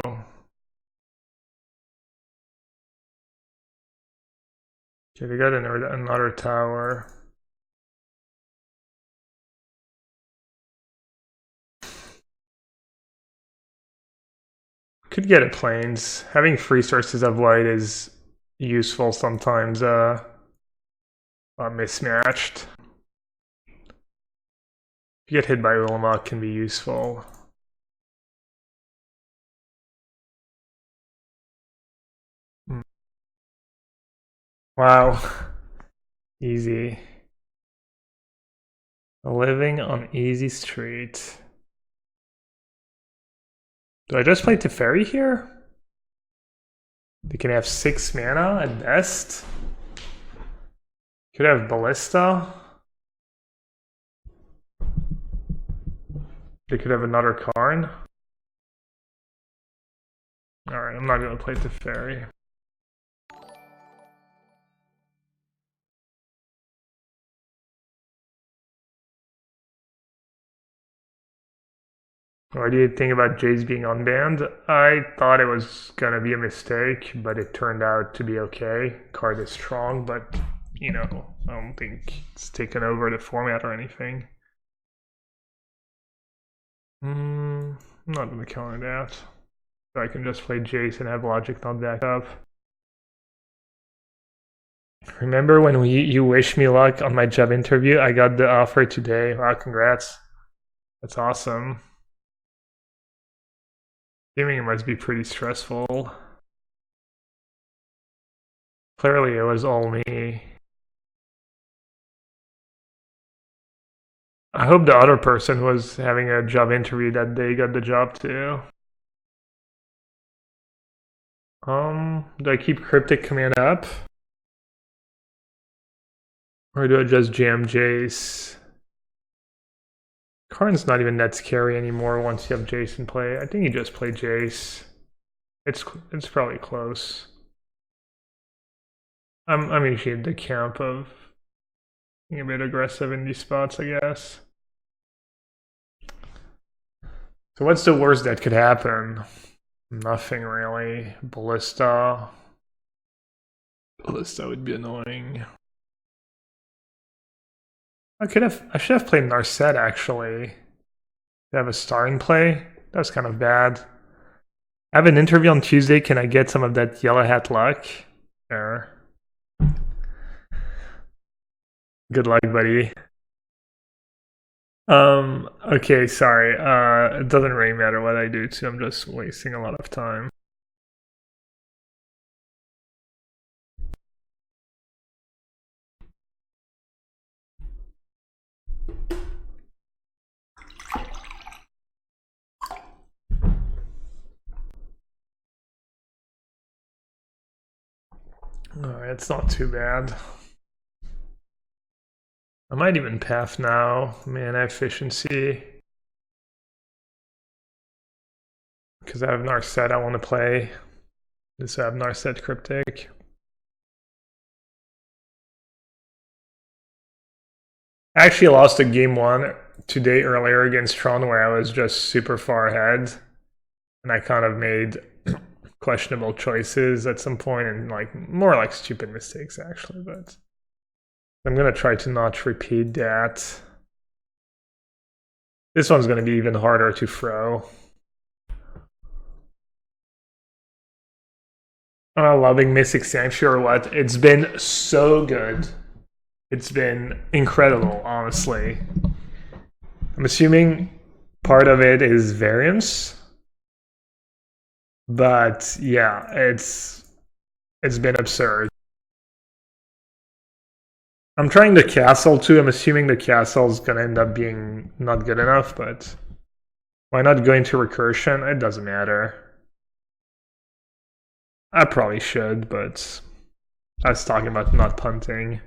Okay, they got another tower. Could get a plains. Having 3 sources of white is useful sometimes. Mismatched. If you get hit by Ulamog, can be useful. Wow. Easy. Living on easy street. Do I just play Teferi here? They can have 6 mana at best. Could have Ballista. They could have another Karn. Alright, I'm not gonna play Teferi. What do you think about Jace being unbanned? I thought it was gonna be a mistake, but it turned out to be okay. Card is strong, but you know, I don't think it's taken over the format or anything. I'm not gonna counter that. So I can just play Jace and have Logic not back up. Remember when you wished me luck on my job interview? I got the offer today. Wow, congrats. That's awesome. Gaming must be pretty stressful. Clearly it was all me. I hope the other person who was having a job interview that day got the job too. Do I keep Cryptic Command up? Or do I just jam Jace? Karn's not even that scary anymore once you have Jace in play. I think you just play Jace. It's probably close. I'm usually in the camp of being a bit aggressive in these spots, I guess. So what's the worst that could happen? Nothing really. Ballista. Ballista would be annoying. I should have played Narset actually. To have a star in play. That was kind of bad. I have an interview on Tuesday. Can I get some of that yellowhat luck? Sure. Good luck, buddy. Okay, sorry. It doesn't really matter what I do too. I'm just wasting a lot of time. Alright, it's not too bad. I might even path now. Mana efficiency. Because I have Narset I want to play. So I have Narset Cryptic. I actually lost a game 1 today earlier against Tron where I was just super far ahead. And I kind of made questionable choices at some point and more like stupid mistakes actually, but I'm gonna try to not repeat that. This one's gonna be even harder to throw. Loving Mystic Sanctuary or what? It's been so good. It's been incredible, honestly. I'm assuming part of it is variance. But yeah, it's been absurd. I'm trying the castle too. I'm assuming the castle is gonna end up being not good enough, but why not go into recursion? It doesn't matter. I probably should, but I was talking about not punting.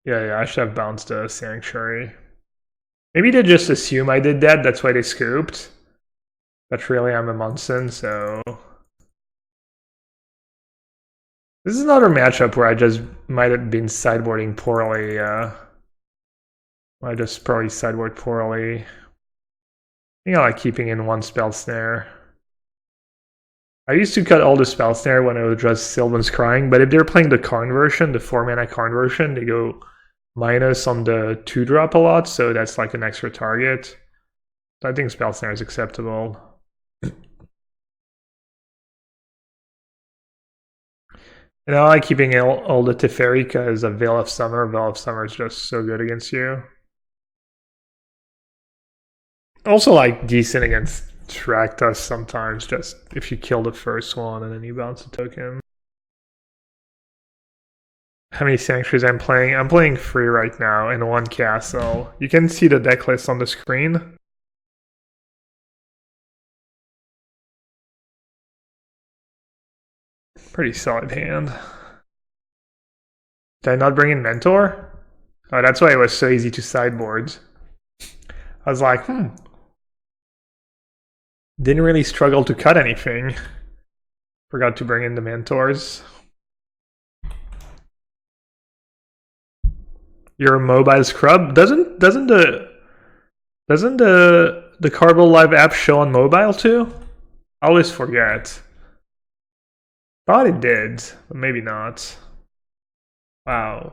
Yeah, I should have bounced a sanctuary. Maybe they just assume I did that, that's why they scooped. But really I'm a Munson, so... This is another matchup where I just might have been sideboarding poorly. I just probably sideboard poorly. I think I like keeping in one spell snare. I used to cut all the spell snare when it was just Sylvan's Crying, but if they're playing the Karn version, the 4-mana Karn version, they go minus on the 2-drop a lot, so that's like an extra target. So I think spell snare is acceptable. And I like keeping all the Teferi because of Veil of Summer. Veil of Summer is just so good against you. Also like decent against Traktas sometimes, just if you kill the first one and then you bounce a token. How many sanctuaries I'm playing? I'm playing 3 right now in 1 castle. You can see the deck list on the screen. Pretty solid hand. Did I not bring in Mentor? Oh, that's why it was so easy to sideboard. I was like, Didn't really struggle to cut anything. Forgot to bring in the Mentors. You're a mobile scrub. Doesn't the Carbol Live app show on mobile too? I always forget. Thought it did, but maybe not. Wow.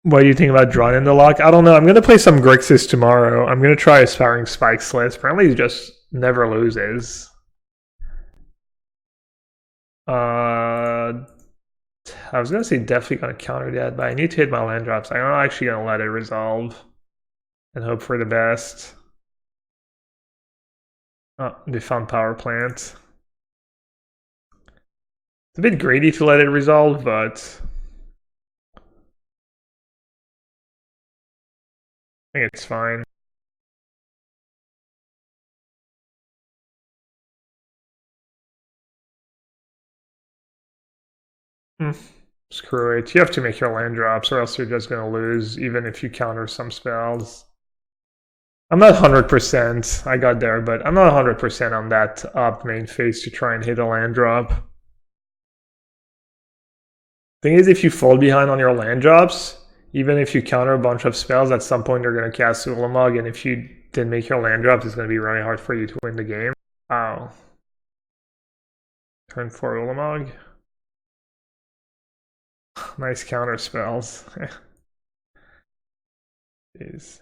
What do you think about drawing in the lock? I don't know. I'm going to play some Grixis tomorrow. I'm going to try aspiring Spike Slits. Apparently he just never loses. I was going to say definitely going to counter that, but I need to hit my land drops. I'm not actually going to let it resolve and hope for the best. Oh, they found power plant. It's a bit greedy to let it resolve, but I think it's fine. Screw it. You have to make your land drops or else you're just going to lose, even if you counter some spells. I'm not 100%. I got there, but I'm not 100% on that up main phase to try and hit a land drop. Thing is, if you fall behind on your land drops, even if you counter a bunch of spells, at some point you're going to cast Ulamog, and if you didn't make your land drops, it's going to be really hard for you to win the game. Wow. Turn 4 Ulamog. Nice counter spells. Jeez.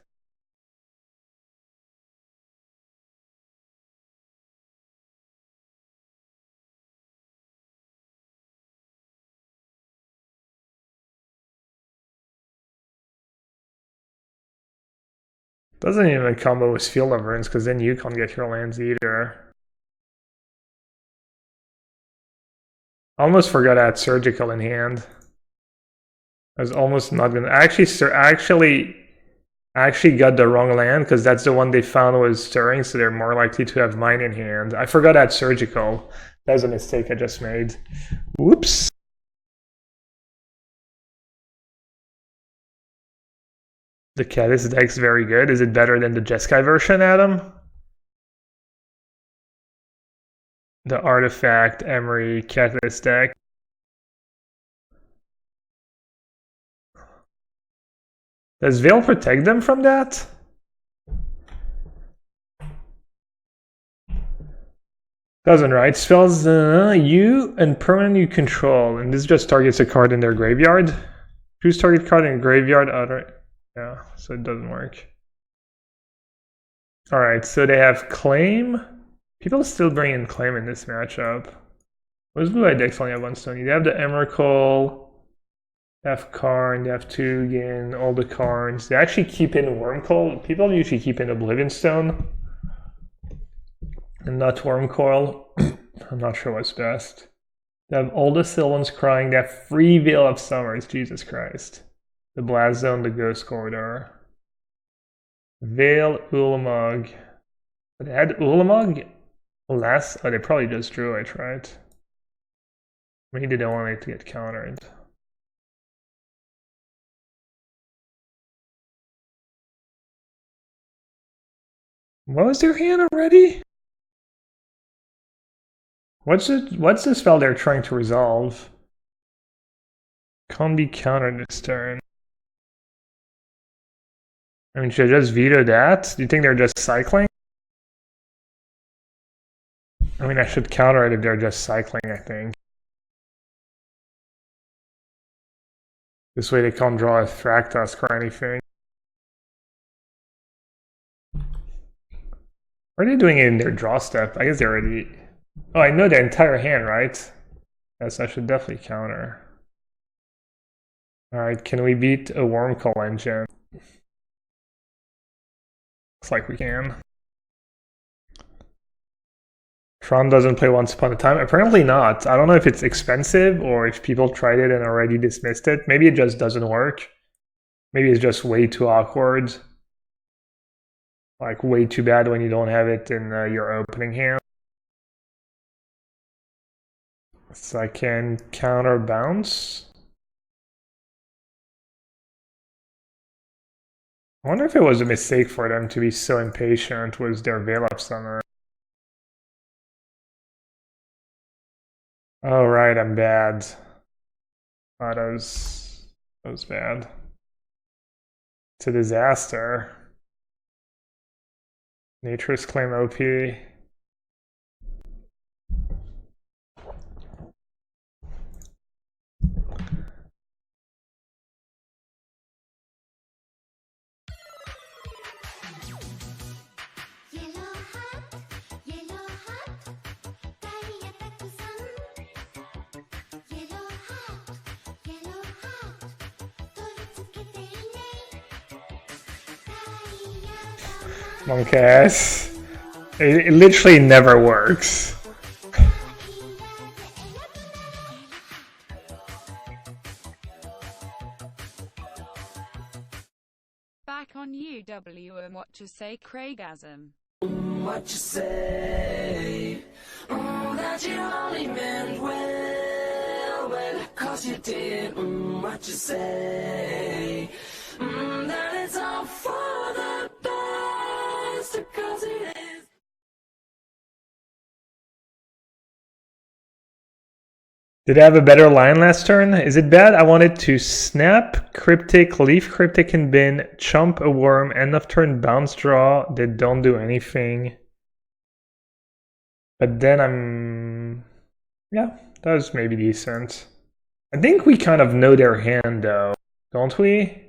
Doesn't even combo with Field of Runes, because then you can't get your lands either. Almost forgot I had Surgical in hand. I was almost not gonna actually got the wrong land because that's the one they found was stirring, so they're more likely to have mine in hand. I forgot I had Surgical. That was a mistake I just made. Whoops. The Caddis deck's very good. Is it better than the Jeskai version, Adam? The Artifact, Emery, Caddis deck. Does Veil protect them from that? Doesn't, right? Spells you and permanent you control, and this just targets a card in their graveyard. Choose target card in graveyard. Yeah, so it doesn't work. Alright, so they have Claim. People still bring in Claim in this matchup. Those blue-eyed decks only have one stone. They have the Emrakul, they have Karn, they have Tugin, all the Karns. They actually keep in Wormcoil. People usually keep in Oblivion Stone and not Wormcoil. I'm not sure what's best. They have all the Sylvans Crying. They have free Veil of Summers. Jesus Christ. The Blast Zone, the Ghost Corridor. Veil, Ulamog. They had Ulamog last. Oh, they probably just drew it, right? Maybe they don't want it to get countered. What was their hand already? What's the spell they're trying to resolve? Can't be countered this turn. I mean, should I just veto that? Do you think they're just cycling? I mean, I should counter it if they're just cycling, I think. This way they can't draw a Thragtusk or anything. Are they doing it in their draw step? I guess they already... Oh, I know their entire hand, right? Yes, I should definitely counter. Alright, can we beat a Wormcoil engine? Looks like we can. Tron doesn't play Once Upon a Time. Apparently not. I don't know if it's expensive or if people tried it and already dismissed it. Maybe it just doesn't work. Maybe it's just way too awkward. Like way too bad when you don't have it in your opening hand. So I can counter bounce. I wonder if it was a mistake for them to be so impatient with their Veil of Summer. Oh right, I'm bad. Oh, that was bad. It's a disaster. Nature's Claim OP. Monk ass. It literally never works. Back on UW and what you say, Craigasm. What you say? That you only meant well, cause you did. What you say? That it's all for the best, cause it is. Did I have a better line last turn? Is it bad? I wanted to snap, cryptic, leaf cryptic and bin, chump a worm, end of turn bounce draw that don't do anything. But then yeah, that was maybe decent. I think we kind of know their hand though, don't we?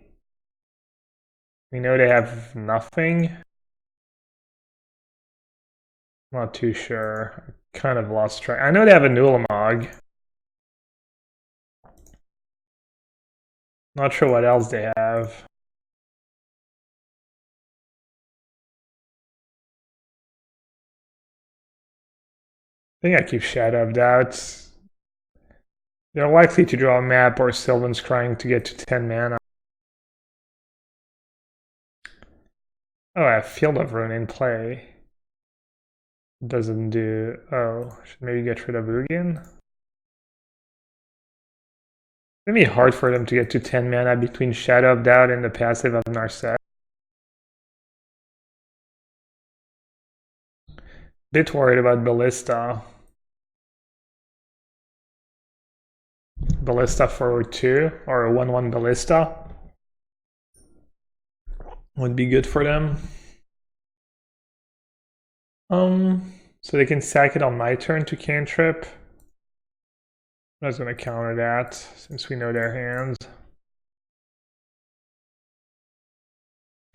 We know they have nothing. I'm not too sure. I kind of lost track. I know they have a Nulamog. Not sure what else they have. I think I keep Shadow of Doubt. They're likely to draw a map or Sylvan's Crying to get to 10 mana. Oh, I have Field of Ruin in play. Doesn't do... Oh, should maybe get rid of Ugin? It's gonna be hard for them to get to 10 mana between Shadow of Doubt and the passive of Narsef. Bit worried about Ballista. Ballista for 2 or a 1/1 Ballista would be good for them. So they can sack it on my turn to cantrip. I was going to counter that since we know their hands.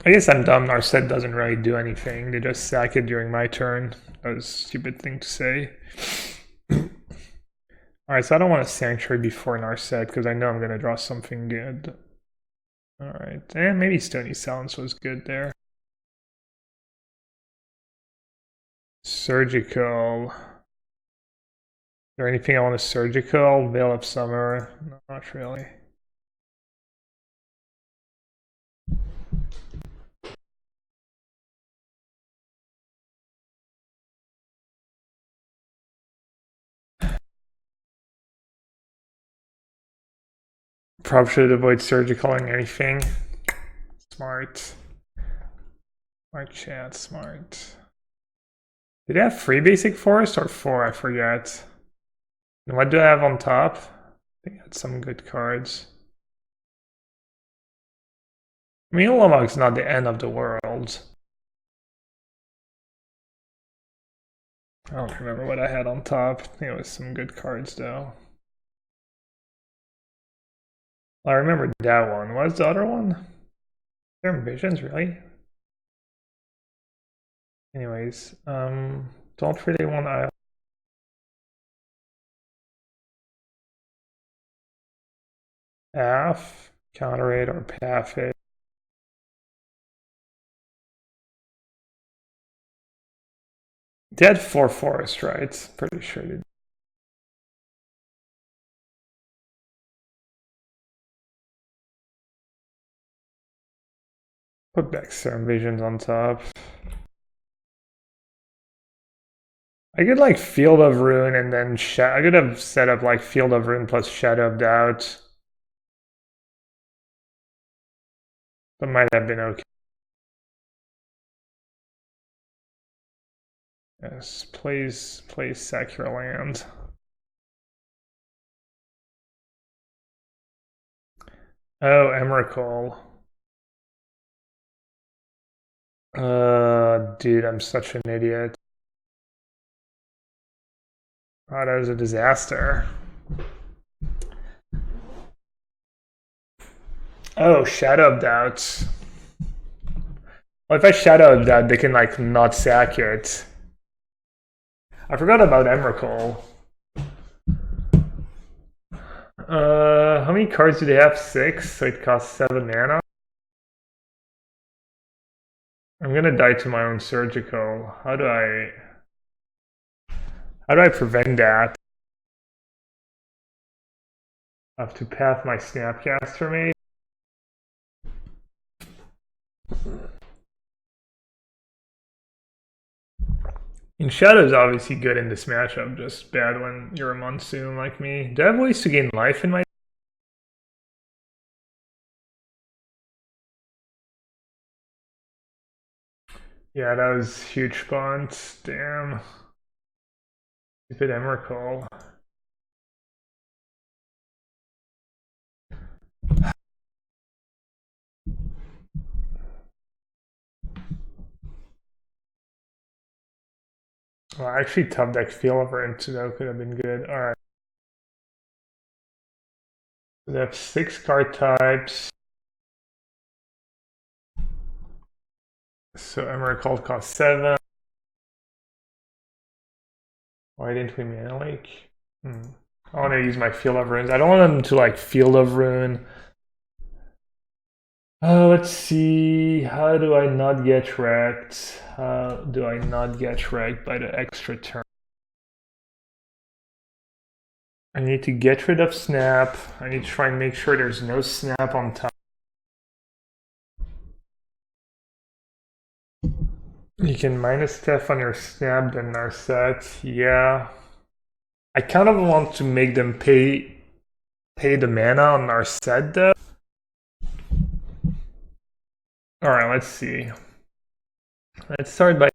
I guess I'm dumb. Narset doesn't really do anything. They just sack it during my turn. That was a stupid thing to say. Alright, so I don't want a Sanctuary before Narset because I know I'm going to draw something good. Alright, and maybe Stony Silence was good there. Surgical. Is there anything I want to surgical? Veil of Summer? No, not really. Probably should avoid surgicaling anything. Smart. Smart chat, smart. Did I have 3 basic forest or 4? I forget. And what do I have on top? I think I had some good cards. I mean, Ulamog's not the end of the world. I don't remember what I had on top. I think it was some good cards though. I remember that one. What's the other one? There visions, really? Anyways, don't really want to... Path, counter it, or path it. They had 4 forest, right? Pretty sure they did. Put back Serum Visions on top. I could like Field of Ruin and then I could have set up like Field of Ruin plus Shadow of Doubt. That might have been okay. Yes, please sack your land. Oh, Emrakul. Dude, I'm such an idiot. Oh, that was a disaster. Oh, Shadow of Doubt. Well, if I Shadow of Doubt, they can like not sack it. I forgot about Emrakul. How many cards do they have? 6, so it costs 7 mana. I'm gonna die to my own surgical. How do I prevent that? I have to path my Snapcaster maybe. And Shadow's obviously good in this matchup, just bad when you're a Monsoon like me. Do I have ways to gain life in my... Yeah, that was huge punt. Damn. Stupid Emrakul. Well, actually, top deck Field of Ruin could have been good. Alright. They have 6 card types. So Emrakul costs 7. Why didn't we mana leak? I want to use my Field of Ruins. I don't want them to like Field of Ruin. Let's see. How do I not get wrecked? How do I not get wrecked by the extra turn? I need to get rid of snap. I need to try and make sure there's no snap on top. You can minus Steph on your snap, then Narset. Yeah. I kind of want to make them pay the mana on Narset though. Alright, let's see. Let's start by...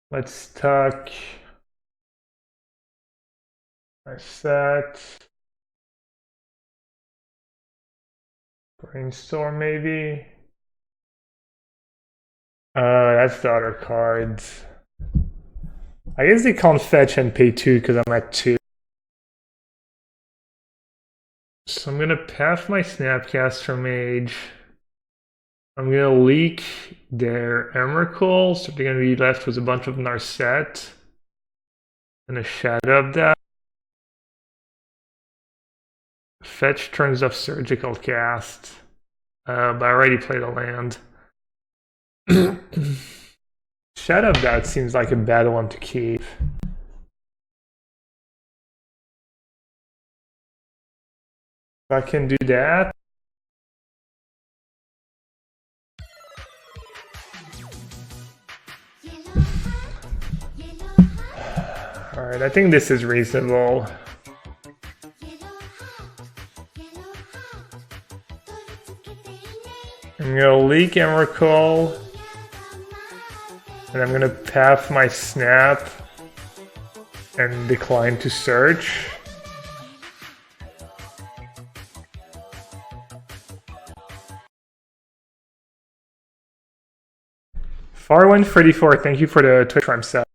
Let's tuck... Narset... Brainstorm maybe? That's the other cards. I guess they can't fetch and pay 2 because I'm at 2. So I'm gonna path my Snapcaster Mage. I'm gonna leak their Emrakul, so they're gonna be left with a bunch of Narset and a Shadow of that. Fetch turns off Surgical Cast, but I already played a land. Shadow of that seems like a bad one to keep. I can do that. Alright, I think this is reasonable. I'm gonna leak Emrakul. And I'm gonna path my snap and decline to search. Farwind34, thank you for the Twitch Prime sub.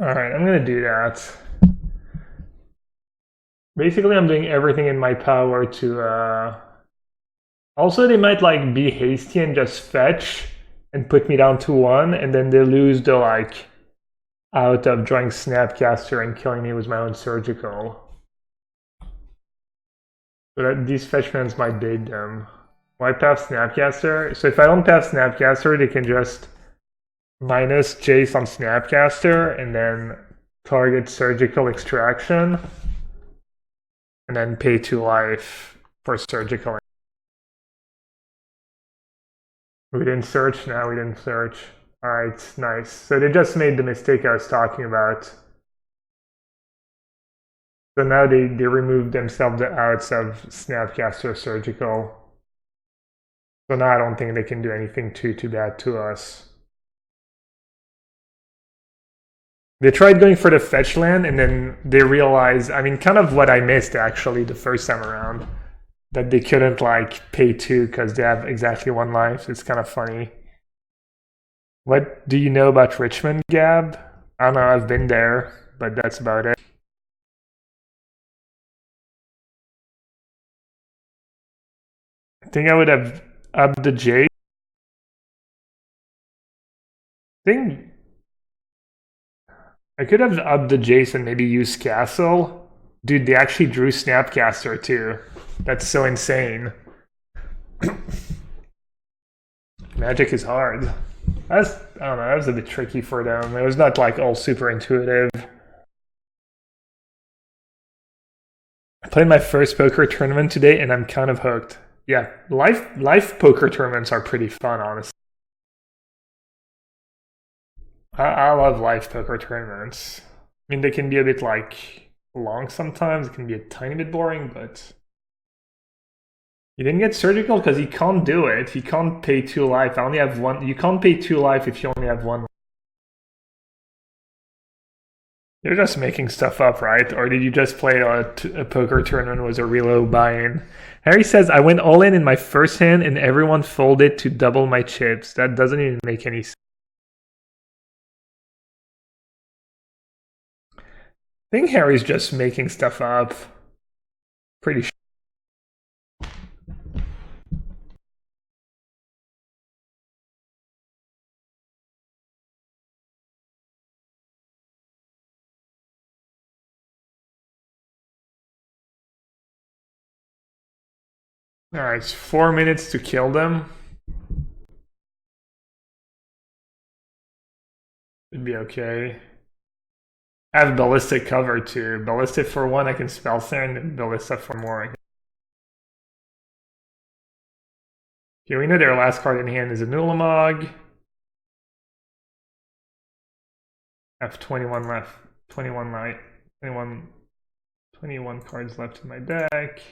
Alright, I'm gonna do that. Basically, I'm doing everything in my power to... Also, they might like be hasty and just fetch and put me down to 1, and then they lose the like out of drawing Snapcaster and killing me with my own surgical. But these fetchmans might bait them. Why path Snapcaster? So if I don't path Snapcaster, they can just minus Jace on Snapcaster and then target Surgical Extraction and then pay 2 life for Surgical. We didn't search? No, we didn't search. Alright, nice. So they just made the mistake I was talking about. So now they removed themselves out of Snapcaster Surgical. So now I don't think they can do anything too bad to us. They tried going for the fetch land and then they realized, I mean, kind of what I missed actually the first time around, that they couldn't like pay 2 because they have exactly 1 life. It's kind of funny. What do you know about Richmond, Gab? I don't know, I've been there, but that's about it. I think I would have upped the J. I think I could have upped the Jace and maybe used Castle. Dude, they actually drew Snapcaster too. That's so insane. Magic is hard. I don't know, that was a bit tricky for them. It was not like all super intuitive. I played my first poker tournament today and I'm kind of hooked. Yeah, live poker tournaments are pretty fun, honestly. I love live poker tournaments. I mean, they can be a bit like long sometimes. It can be a tiny bit boring, but you didn't get surgical because he can't do it. He can't pay 2 life. I only have 1. You can't pay 2 life if you only have 1. You're just making stuff up, right? Or did you just play a poker tournament was a real low buy-in? Harry says, I went all in my first hand and everyone folded to double my chips. That doesn't even make any sense. I think Harry's just making stuff up. Pretty sure. Alright, it's 4 minutes to kill them. It'd be okay. I have Ballistic cover too. Ballistic for 1, I can Spell Sand, and Ballista for more. Okay, we know their last card in hand is a Nulamog. I have 21 left. 21 cards left in my deck.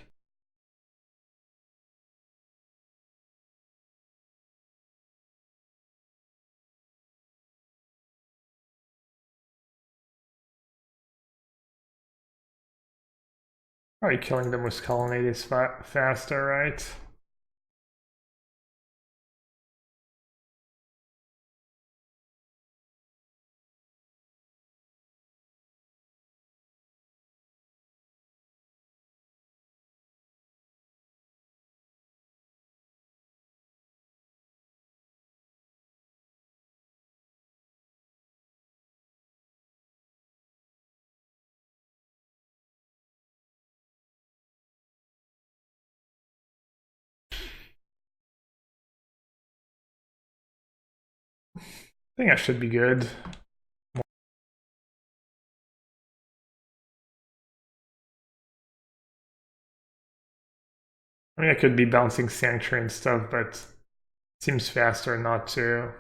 Probably killing them with Colonnade is faster, right? I think I should be good. I mean, I could be bouncing Sanctuary and stuff, but it seems faster not to.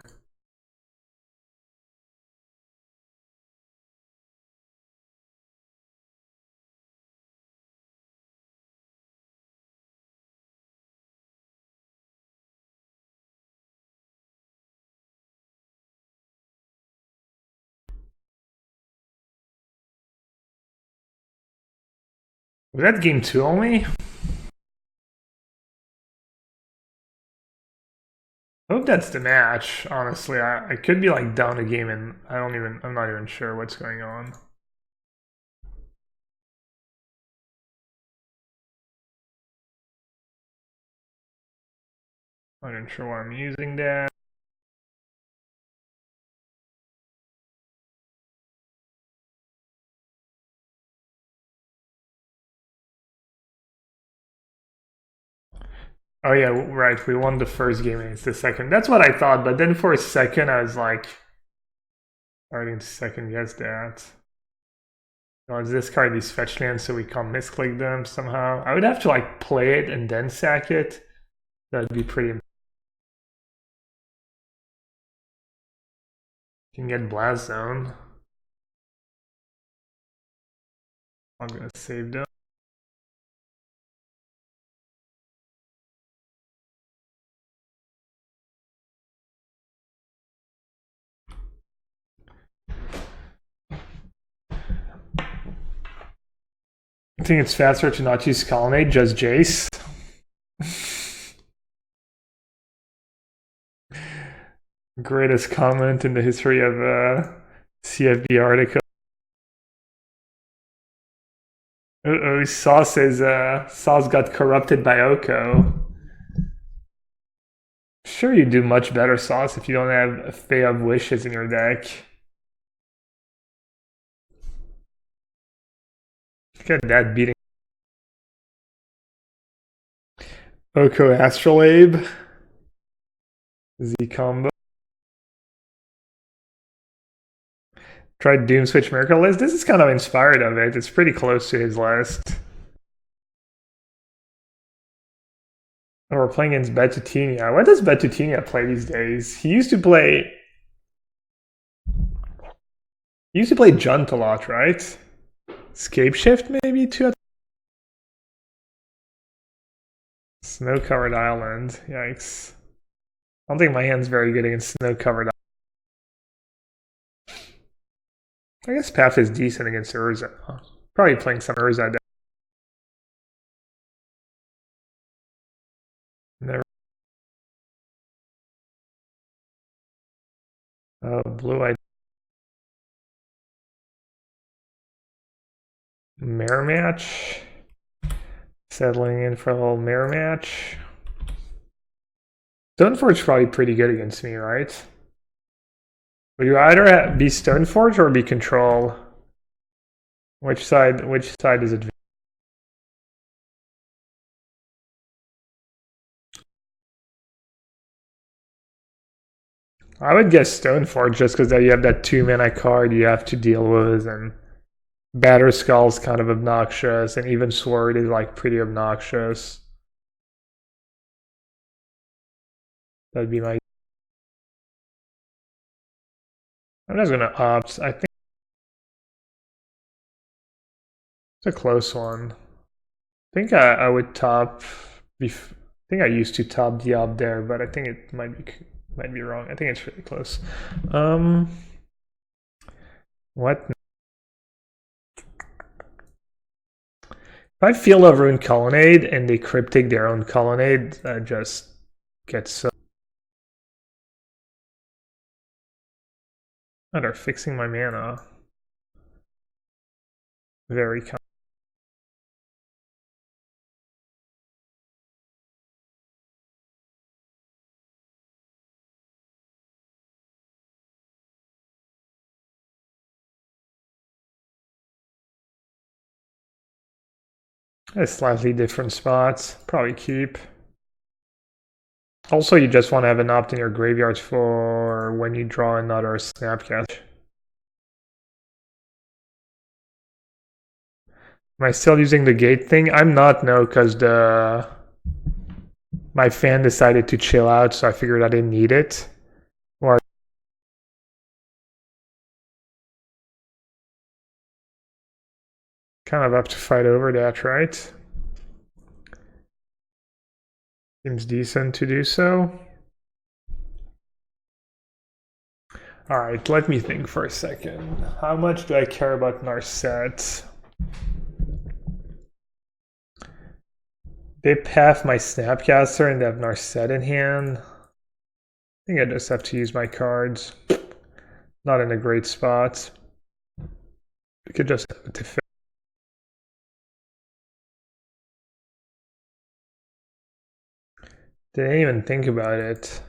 Was that game 2 only? I hope that's the match, honestly. I could be like down a game and I'm not even sure what's going on. I'm not even sure why I'm using that. Oh yeah, right, we won the first game and it's the second. That's what I thought, but then for a second I was like starting to second guess that. Oh, is this card these fetch lands so we can't misclick them somehow? I would have to like play it and then sack it. That'd be pretty Can get Blast Zone. I'm gonna save them. I think it's faster to not use Colonnade, just Jace. Greatest comment in the history of CFB article. Sauce says Sauce got corrupted by Oko. Sure, you do much better, Sauce, if you don't have a Fae of Wishes in your deck. Look at that beating. Oko Astrolabe. Z combo. Tried Doom Switch Miracle list. This is kind of inspired of it. It's pretty close to his list. Oh, we're playing against Betutinia. What does Betutinia play these days? He used to play Junt a lot, right? Scape Shift maybe too. Snow-covered island. Yikes. I don't think my hand's very good against snow-covered island. I guess Path is decent against Urza. Probably playing some Urza deck. Never. Oh, blue-eyed. Mirror match. Settling in for a little mirror match. Stoneforge's probably pretty good against me, right? Would you either be Stoneforge or be Control? Which side is it? I would guess Stoneforge just because you have that 2-mana card you have to deal with, and Batter Skull's kind of obnoxious, and even Sword is like pretty obnoxious. That'd be my... I'm just gonna opt. I think it's a close one. I think I would top... I think I used to top the opt there, but I think it might be wrong. I think it's really close. What? If I feel a Rune Colonnade and they cryptic their own Colonnade, that just gets so... Oh, they're fixing my mana. Very kind. Slightly different spots. Probably keep. Also, you just want to have an opt in your graveyard for when you draw another Snapcaster. Am I still using the gate thing? I'm not, no, because my fan decided to chill out, so I figured I didn't need it. Or kind of have to fight over that, right? Seems decent to do so. Alright, let me think for a second. How much do I care about Narset? They path my Snapcaster and they have Narset in hand. I think I just have to use my cards. Not in a great spot. We could just have it to fit. Didn't even think about it.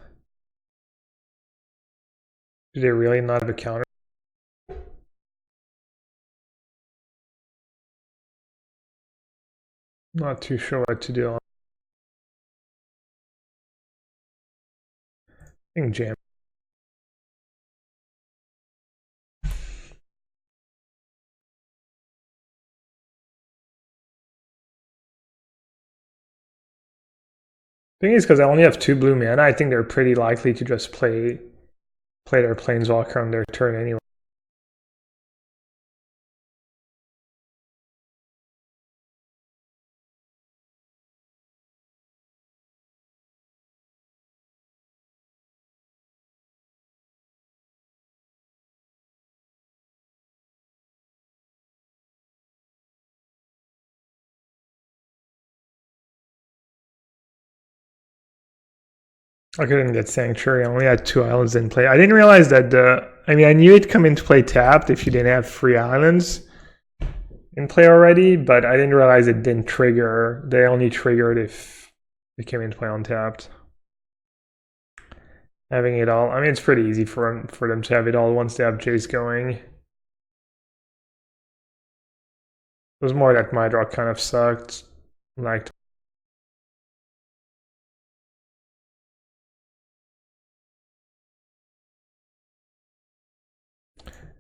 Do they really not have a counter? Not too sure what to do. I think jam. Thing is, because I only have 2 blue mana, I think they're pretty likely to just play play their planeswalker on their turn anyway. I couldn't get Sanctuary. I only had 2 islands in play. I didn't realize that I mean, I knew it'd come into play tapped if you didn't have 3 islands in play already, but I didn't realize it didn't trigger. They only triggered if it came into play untapped. Having it all, I mean, it's pretty easy for them to have it all once they have Jace going. It was more that my draw kind of sucked. Like,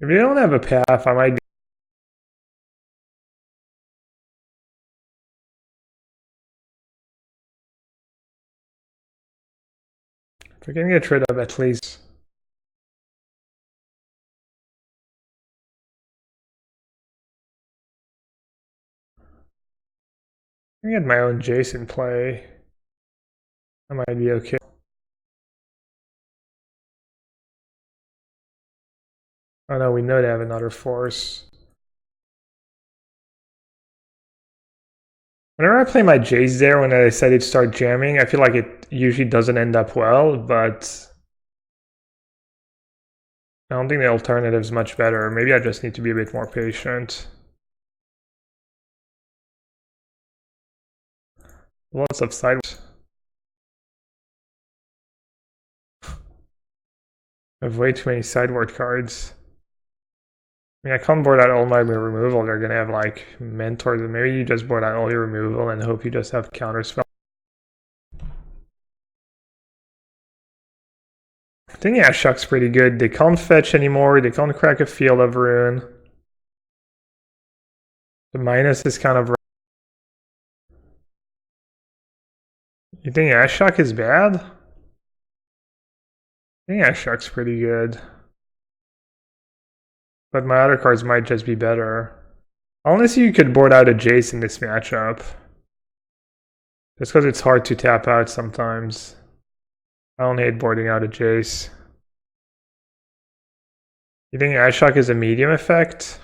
if you don't have a path, I might. If we can get rid of at least. I get my own Jace in play. I might be okay. Oh no, we know they have another force. Whenever I play my Jace there, when I decided to start jamming, I feel like it usually doesn't end up well, but I don't think the alternative's much better. Maybe I just need to be a bit more patient. Lots of sideboards. I have way too many sideboard cards. I mean, I can't board out all my removal. They're gonna have like mentors, and maybe you just board out all your removal and hope you just have counterspell. I think Ashok's pretty good. They can't fetch anymore. They can't crack a Field of Ruin. The minus is kind of. You think Ashok is bad? I think Ashok's pretty good. But my other cards might just be better. Unless you could board out a Jace in this matchup. Just because it's hard to tap out sometimes. I don't hate boarding out a Jace. You think Ashok is a medium effect?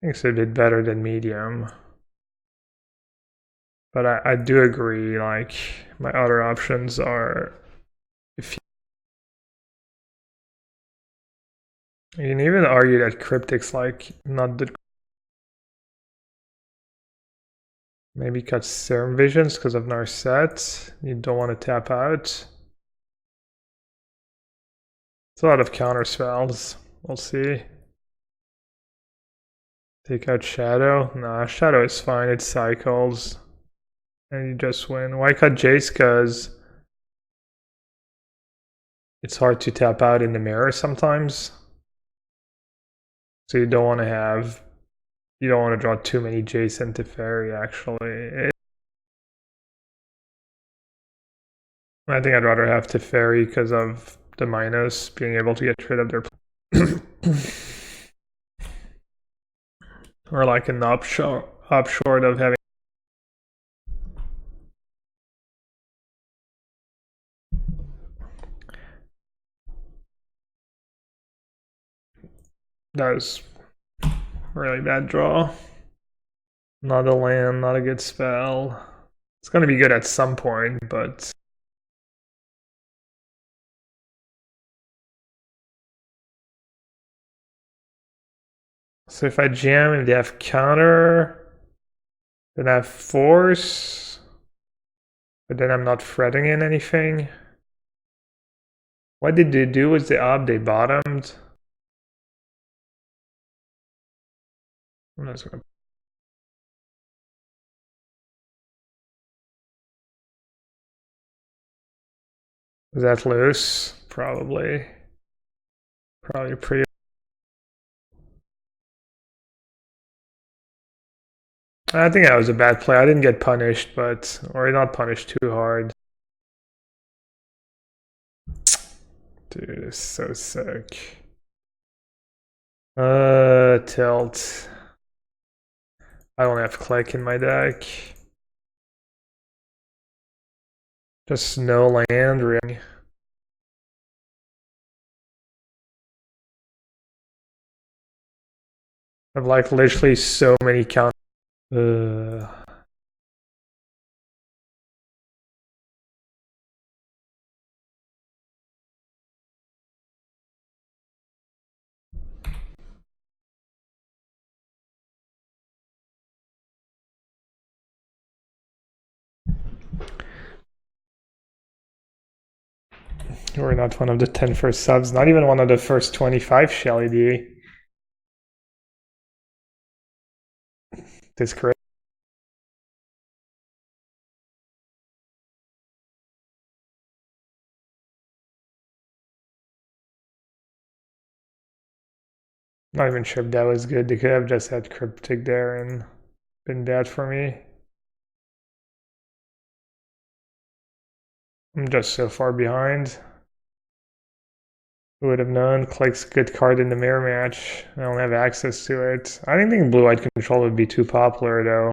I think it's a bit better than medium. But I do agree, like, my other options are... You can even argue that Cryptic's, like, not the... Maybe cut Serum Visions because of Narset. You don't want to tap out. It's a lot of counter spells. We'll see. Take out Shadow. Nah, Shadow is fine. It cycles. And you just win. Why cut Jace? Because it's hard to tap out in the mirror sometimes. So you don't want to have... You don't want to draw too many Jace into Fairy, actually. I think I'd rather have Teferi because of the minus, being able to get rid of their... or like an upshort of having... That was really bad draw. Not a land, not a good spell. It's going to be good at some point, but... So if I jam and they have counter, then I have force, but then I'm not fretting in anything. What did they do with the up? They bottomed. I'm just gonna... Was that loose? Probably. Probably pretty... I think that was a bad play. I didn't get punished, but... Or not punished too hard. Dude, it's so sick. Tilt. I don't have click in my deck. Just no land ring. I've like literally so many count. We're not one of the 10 first subs, not even one of the first 25 Shelly D. This great. Not even sure if that was good. They could have just had Cryptic there and been bad for me. I'm just so far behind. Who would have known? Click's a good card in the mirror match. I don't have access to it. I didn't think blue-white control would be too popular though.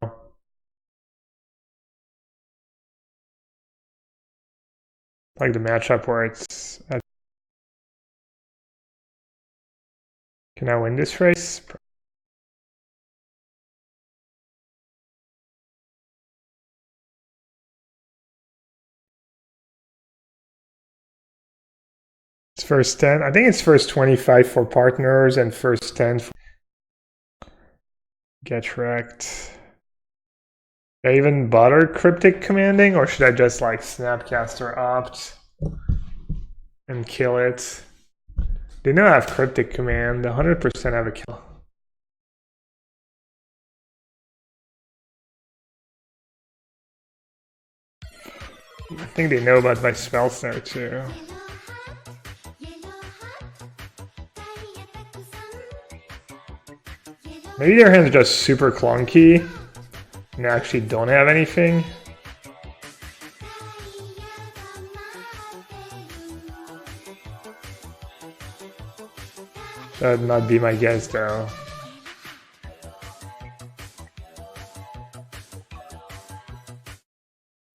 Like the matchup where it's at. Can I win this race? It's first 10. I think it's first 25 for partners and first 10 for get wrecked. Should I even bother Cryptic commanding, or should I just like Snapcaster opt and kill it? They know I have Cryptic command, 100% have a kill. I think they know about my spell snare too. Maybe their hands are just super clunky and actually don't have anything. That would not be my guess though.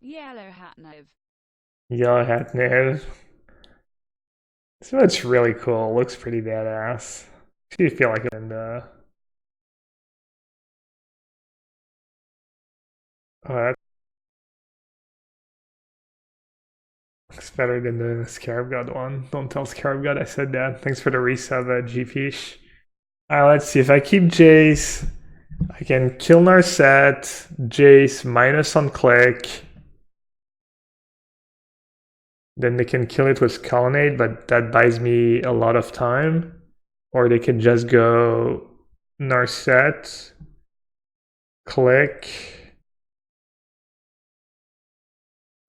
Yellowhat Nov. Yellowhat Nov. So it's really cool. Looks pretty badass. I feel like it in oh, that looks better than the Scarab God one. Don't tell Scarab God I said that. Thanks for the resub, GP. Alright, let's see. If I keep Jace, I can kill Narset, Jace, minus on click. Then they can kill it with Colonnade, but that buys me a lot of time. Or they could just go Narset, click.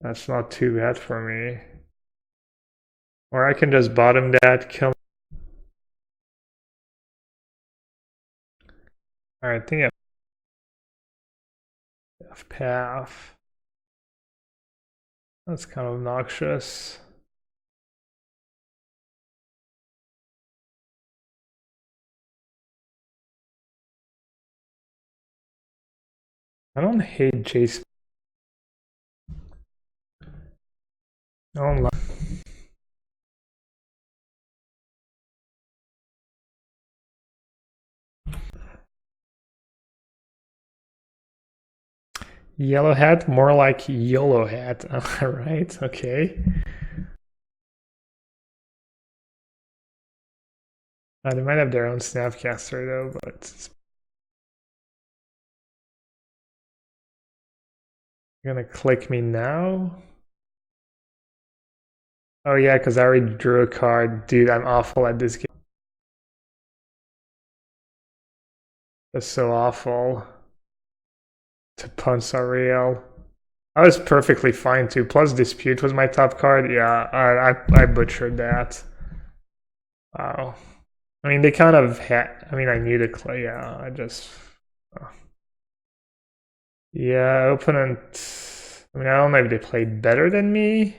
That's not too bad for me. Or I can just bottom that, kill. Alright, I think I have path. That's kind of obnoxious. I don't hate Jace. I don't like. Yellowhat, more like yellowhat. Alright, okay. They might have their own Snapcaster though, but you're gonna click me now? Oh yeah, because I already drew a card. Dude, I'm awful at this game. That's so awful. To punch Ariel. I was perfectly fine too. Plus Dispute was my top card. Yeah, I butchered that. Wow. I mean, they kind of had. I mean, I knew the clay. Yeah, I just. Yeah, opponent. I mean, I don't know if they played better than me.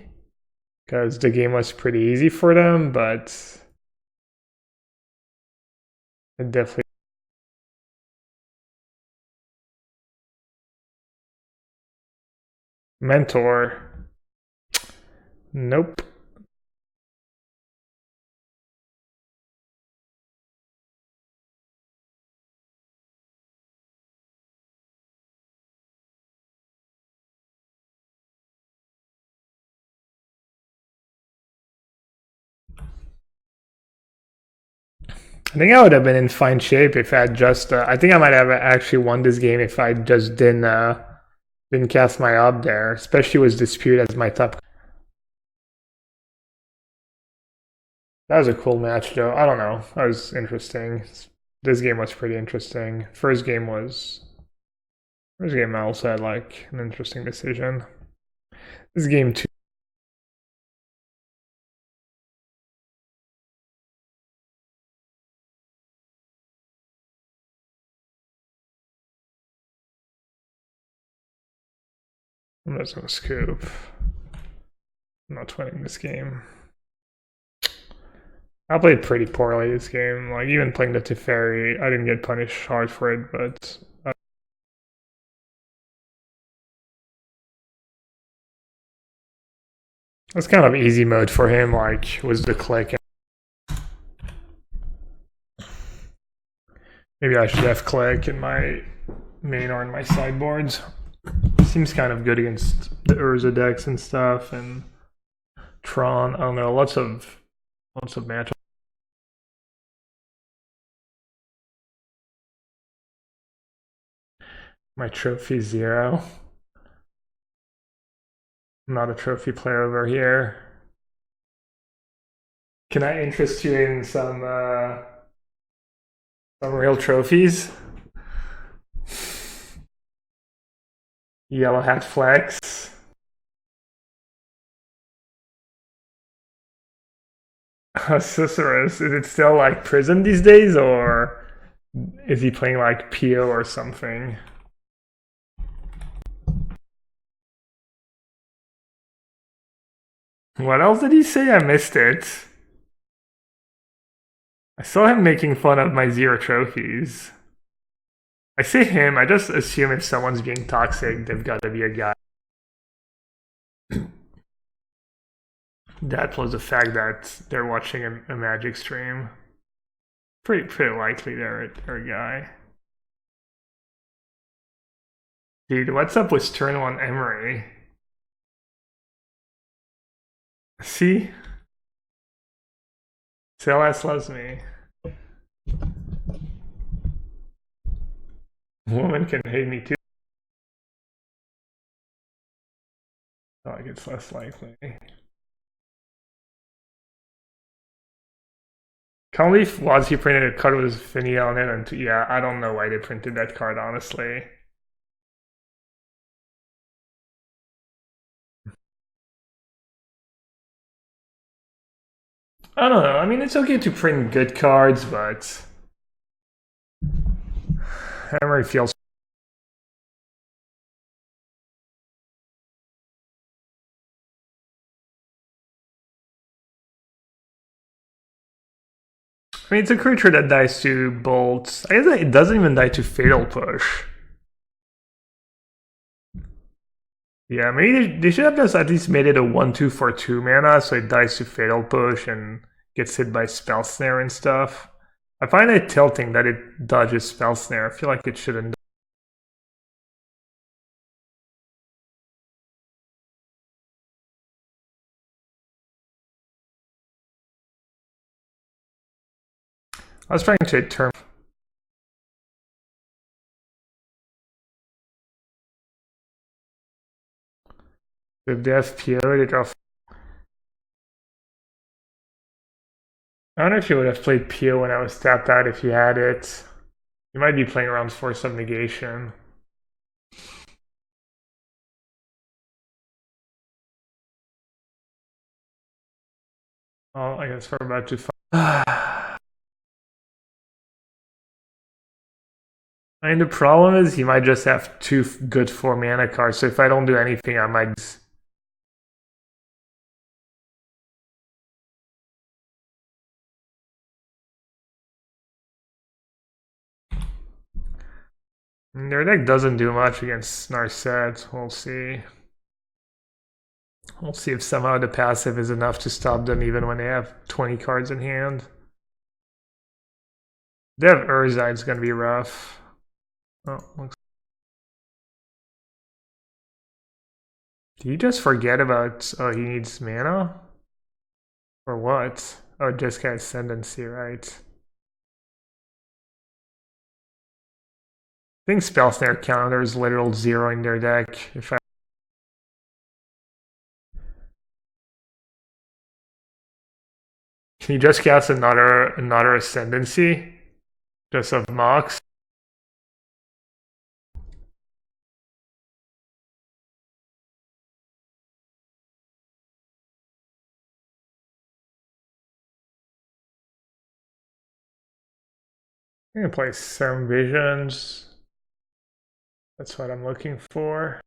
because the game was pretty easy for them, but it definitely. Mentor. Nope. I think I would have been in fine shape if I had just. I think I might have actually won this game if I just didn't cast my up there, especially with Dispute as my top. That was a cool match, though. I don't know. That was interesting. This game was pretty interesting. First game I also had like an interesting decision. This game too. I'm just gonna scoop. I'm not winning this game. I played pretty poorly this game. Like even playing the Teferi, I didn't get punished hard for it, but it's kind of easy mode for him. Like was the click. Maybe I should have click in my main or in my sideboards. Seems kind of good against the Urza decks and stuff, and Tron. I don't know. Lots of matchups. My trophy 0. I'm not a trophy player over here. Can I interest you in some real trophies? Yellowhat flex. Cicerus, is it still like prison these days, or is he playing like PO or something? What else did he say? I missed it. I saw him making fun of my 0 trophies. I say him, I just assume if someone's being toxic, they've got to be a guy. That plus the fact that they're watching a Magic stream. Pretty likely they're a guy. Dude, what's up with turn 1 Emery? See? CLS loves me. Woman can hate me too. Like it's less likely. Can't believe Wazi printed a card with Finny on it, and yeah, I don't know why they printed that card, honestly. I don't know. I mean, it's okay to print good cards, but Emery feels. I mean, it's a creature that dies to bolts. I guess it doesn't even die to fatal push. Yeah, maybe they should have just at least made it a 1/2 for 2 mana, so it dies to fatal push and gets hit by spell snare and stuff. I find it tilting that it dodges spell snare. I feel like it shouldn't. I was trying to turn. If they have PO, they draw. I don't know if you would have played PO when I was tapped out if you had it. You might be playing around Force of Negation. Oh, I guess we're about to find. I mean, the problem is he might just have 2 good 4 mana cards, so if I don't do anything, I might. Their deck doesn't do much against Narset. We'll see. We'll see if somehow the passive is enough to stop them even when they have 20 cards in hand. They have Urza, it's gonna be rough. Oh, looks. Do you just forget about, oh, he needs mana? Or what? Oh, just got Ascendancy, right? I think Spell Snare counters literal 0 in their deck. If I Can you just cast another Ascendancy? Just of Mox? I'm gonna play Serum Visions. That's what I'm looking for.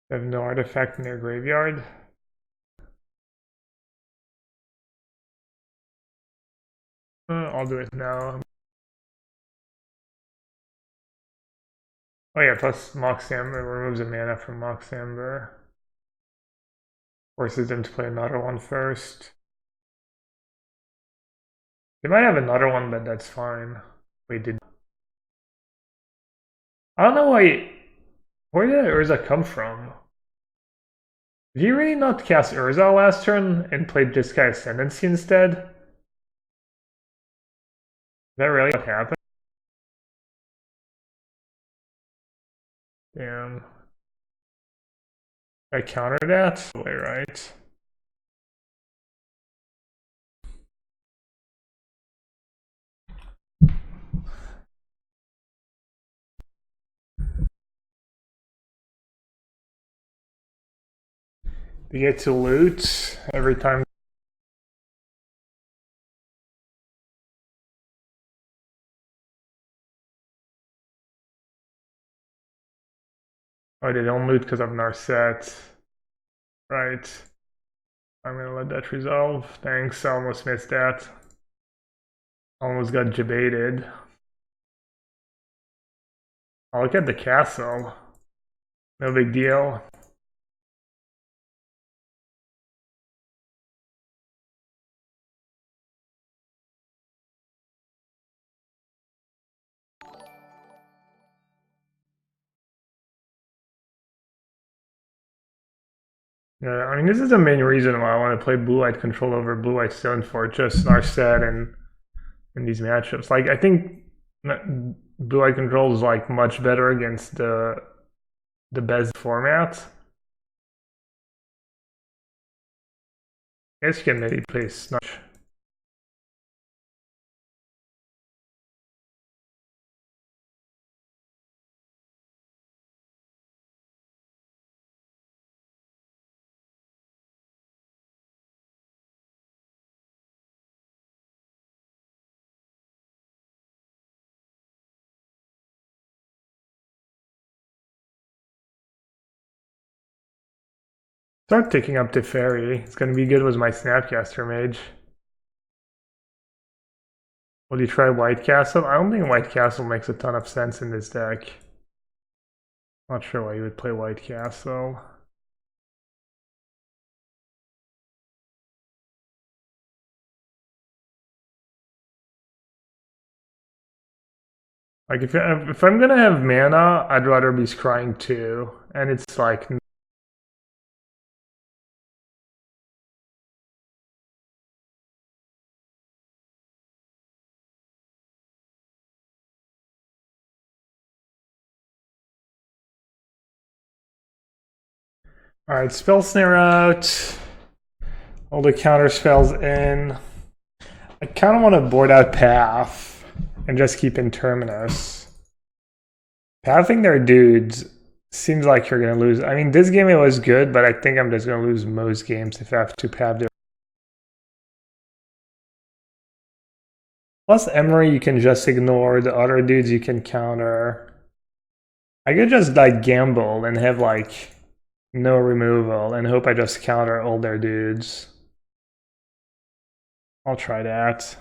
They have no artifact in their graveyard. I'll do it now. Oh yeah, plus Mox Amber removes a mana from Mox Amber. Forces them to play another one first. They might have another one, but that's fine. Wait, I don't know where did Urza come from? Did he really not cast Urza last turn and played Jeskai Ascendancy instead? Is that really what happened? Damn. I counter that? Wait, right? You get to loot every time. Oh, they don't loot because of Narset. Right. I'm gonna let that resolve. Thanks, I almost missed that. Almost got debated. I'll look at the castle. No big deal. Yeah, I mean, this is the main reason why I want to play Blue-White Control over Blue-White Stone Fortress, Narset, and in these matchups. Like, I think Blue-White Control is like much better against the best format. I guess you can maybe play Snatch. Start taking up the Fairy. It's going to be good with my Snapcaster Mage. Will you try White Castle? I don't think White Castle makes a ton of sense in this deck. Not sure why you would play White Castle. Like, if I'm gonna have mana, I'd rather be Scrying 2. And it's like... Alright, Spell Snare out. All the counter spells in. I kind of want to board out Path and just keep in Terminus. Pathing their dudes seems like you're going to lose. I mean, this game it was good, but I think I'm just going to lose most games if I have to path their... Plus Emery you can just ignore, the other dudes you can counter. I could just like gamble and have like no removal, and hope I just counter all their dudes. I'll try that.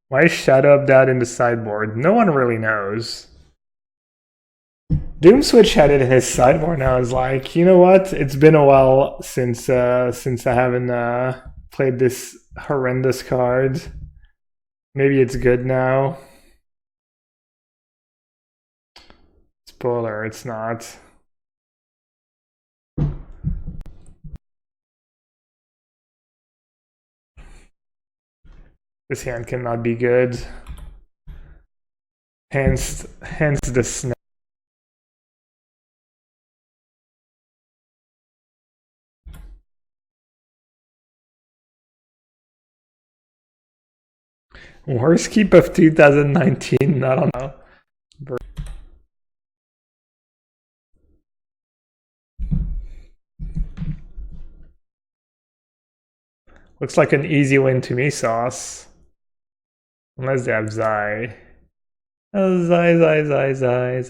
Why is Shadow up that in the sideboard? No one really knows. Doomswitch had it in his sideboard now. Is like, you know what? It's been a while since I haven't played this horrendous card. Maybe it's good now. Spoiler, it's not. This hand cannot be good. Hence the snap. Worst keep of 2019, I don't know. Looks like an easy win to me, Sauce. Unless they have Zai. Oh, Zai.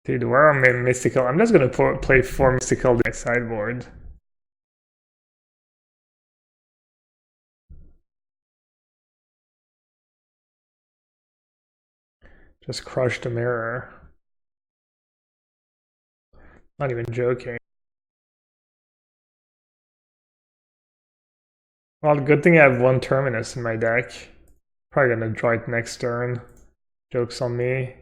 Dude, where are my mystical? I'm just gonna play 4 mystical in my sideboard. Just crush the mirror. Not even joking. Well, good thing I have 1 Terminus in my deck. Probably gonna draw it next turn. Joke's on me.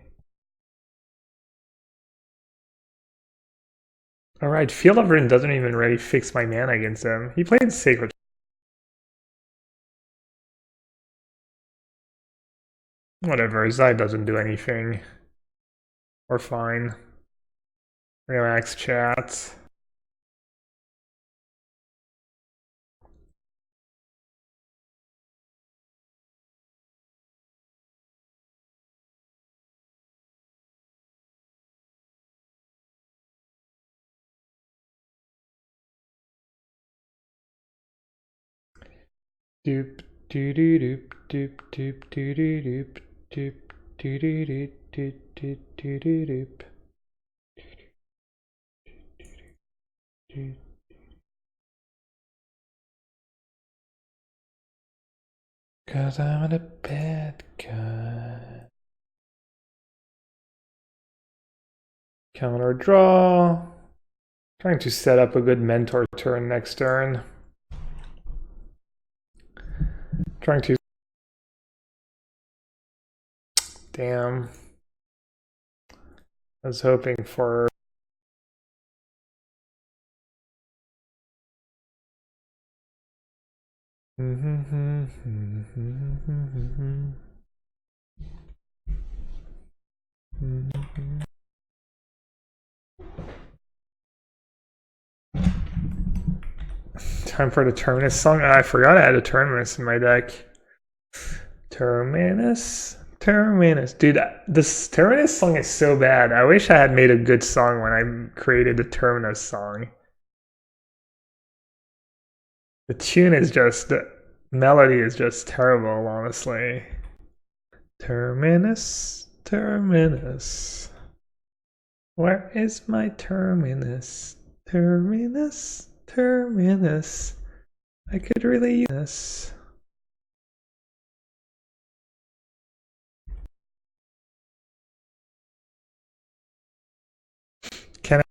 Alright, Field of Ruin doesn't even really fix my mana against him. He played Sacred. Whatever, Zai doesn't do anything. We're fine. Relax, chat. Doop doop doop doop doop doop doop doop doop doop doop doop. Cause I'm a bad guy. Counter draw. Trying to set up a good mentor turn next turn. Trying to. Damn. I was hoping for. Time for the Terminus song. I forgot I had a Terminus in my deck. Terminus. Dude, this Terminus song is so bad. I wish I had made a good song when I created the Terminus song. The tune is just, the melody is just terrible, honestly. Terminus. Where is my Terminus? Terminus. I could really use this. Can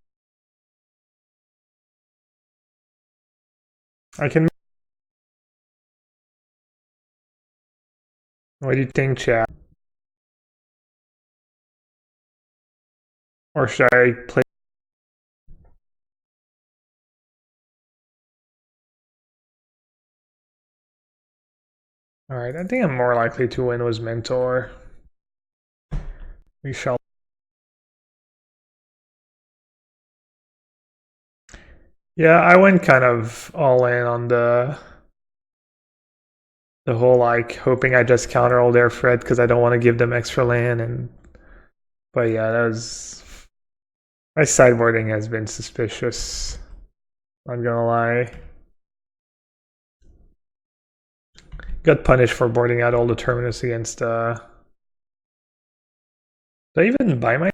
I can. What do you think, chat? Or should I play? Alright, I think I'm more likely to win with Mentor. We shall. Yeah, I went kind of all in on the whole like hoping I just counter all their threat because I don't want to give them extra land but yeah, that was my sideboarding has been suspicious. Not gonna lie. Got punished for boarding out all the terminus against did I even buy my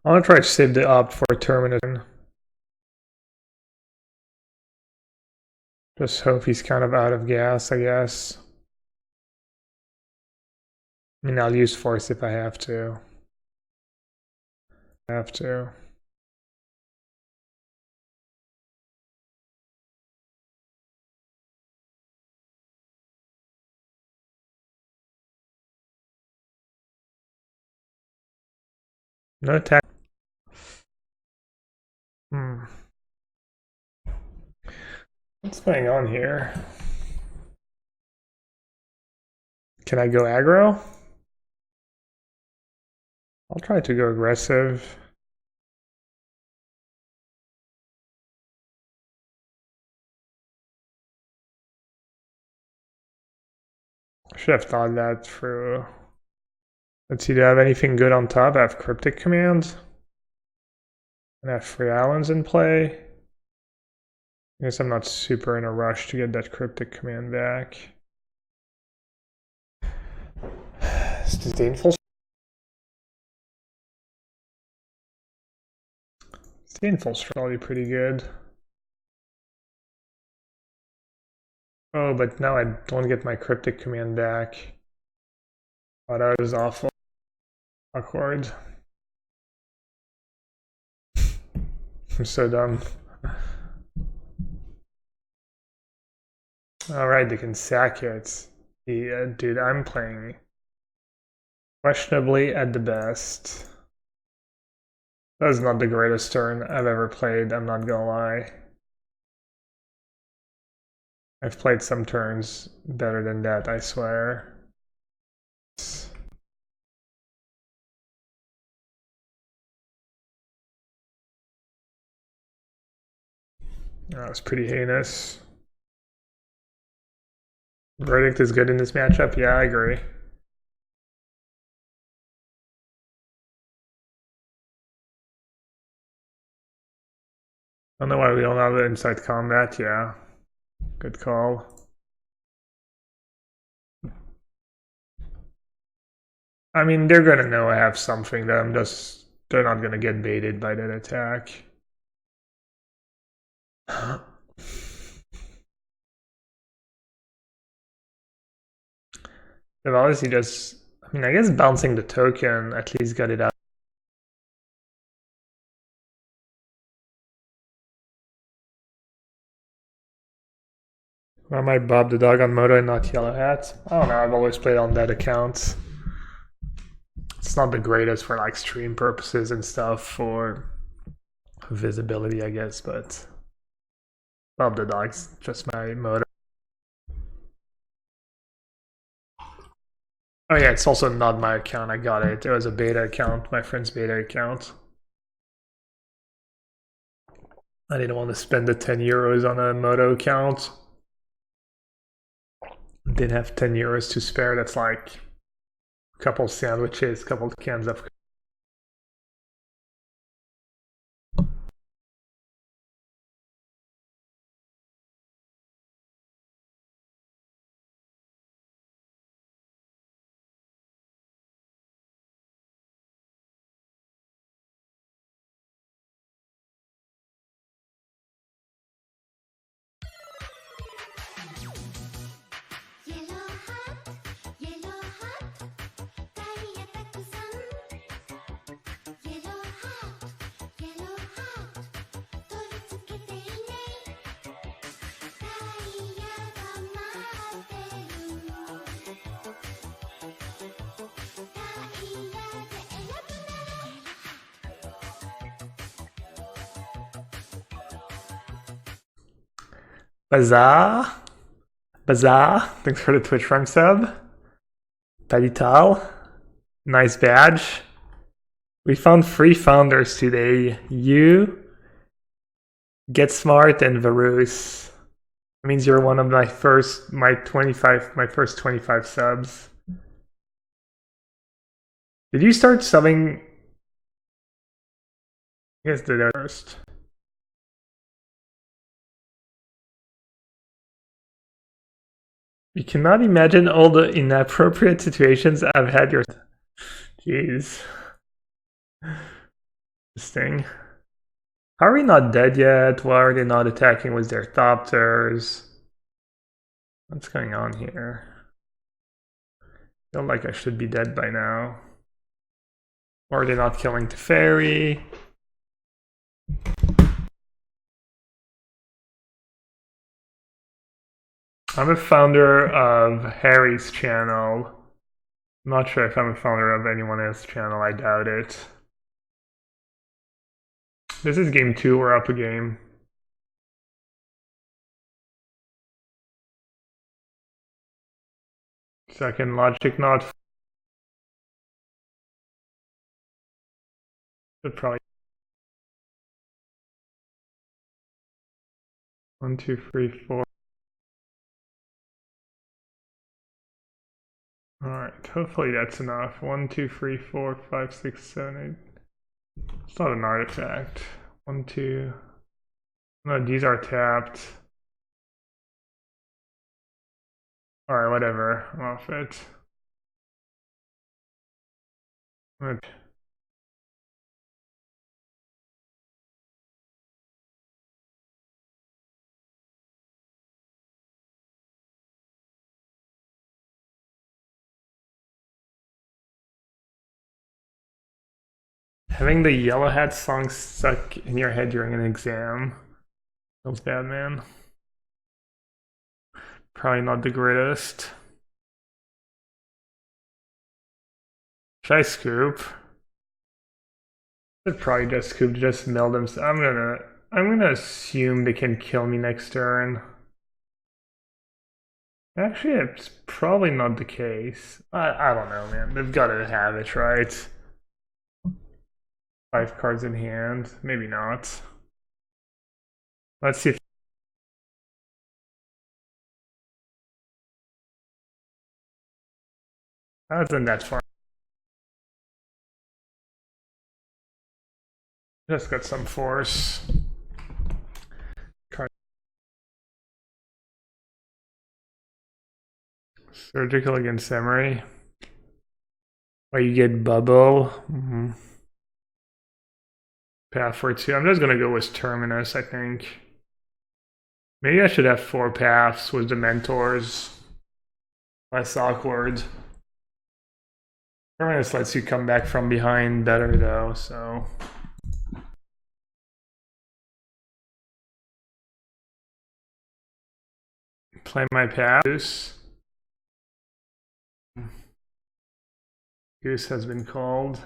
I want to try to save the opt for terminus. Just hope he's kind of out of gas, I guess. I mean, I'll use force if I have to. No attack. What's going on here? Can I go aggro? I'll try to go aggressive. I should have thought that through. Let's see, do I have anything good on top? I have cryptic commands. And I have free islands in play. I guess I'm not super in a rush to get that cryptic command back. Disdainful. Disdainful's probably pretty good. Oh, but now I don't get my cryptic command back. Oh, that was awful. Awkward. I'm so dumb. Alright, they can sack it. Yeah, dude, I'm playing questionably at the best. That was not the greatest turn I've ever played, I'm not gonna lie. I've played some turns better than that, I swear. That was pretty heinous. Verdict is good in this matchup? Yeah, I agree. I don't know why we don't have the inside combat, yeah. Good call. I mean, they're gonna know I have something that they're not gonna get baited by that attack. They've obviously just, I mean, I guess bouncing the token at least got it out. I might Bob the dog on Moto and not Yellowhat. I don't know, I've always played on that account. It's not the greatest for like stream purposes and stuff, for visibility, I guess, but Bob the dog's just my Moto. Oh yeah, it's also not my account, I got it. It was a beta account, my friend's beta account. I didn't want to spend the 10 euros on a Moto account. Didn't have 10 euros to spare, that's like a couple sandwiches, a couple cans of Bazaar. Thanks for the Twitch Prime sub. Padital. Nice badge. We found 3 founders today. You, Get Smart and Varus. That means you're one of my first 25 subs. Did you start subbing? I guess did I first. You cannot imagine all the inappropriate situations I've had your. Jeez. Interesting. How are we not dead yet? Why are they not attacking with their Thopters? What's going on here? I feel like I should be dead by now. Or are they not killing Teferi? I'm a founder of Harry's channel. I'm not sure if I'm a founder of anyone else's channel, I doubt it. This is game 2, we're up a game. Second logic not. But probably 1, 2, 3, 4. Alright, hopefully that's enough. 1, 2, 3, 4, 5, 6, 7, 8. It's not an artifact. 1, 2. No, these are tapped. Alright, whatever. I'm off it. Having the yellowhat song stuck in your head during an exam feels bad, man. Probably not the greatest. Should I scoop? I'd probably just scoop, just mill them. I'm gonna assume they can kill me next turn. Actually, it's probably not the case. I don't know, man. They've got to have it, right? 5 cards in hand. Maybe not. Let's see if that wasn't that far. Just got some force. Card. Surgical against Emery. Or you get bubble. Path for 2. I'm just gonna go with Terminus, I think. Maybe I should have 4 paths with the mentors. Less awkward. Terminus lets you come back from behind better though, so. Play my path. Goose has been called.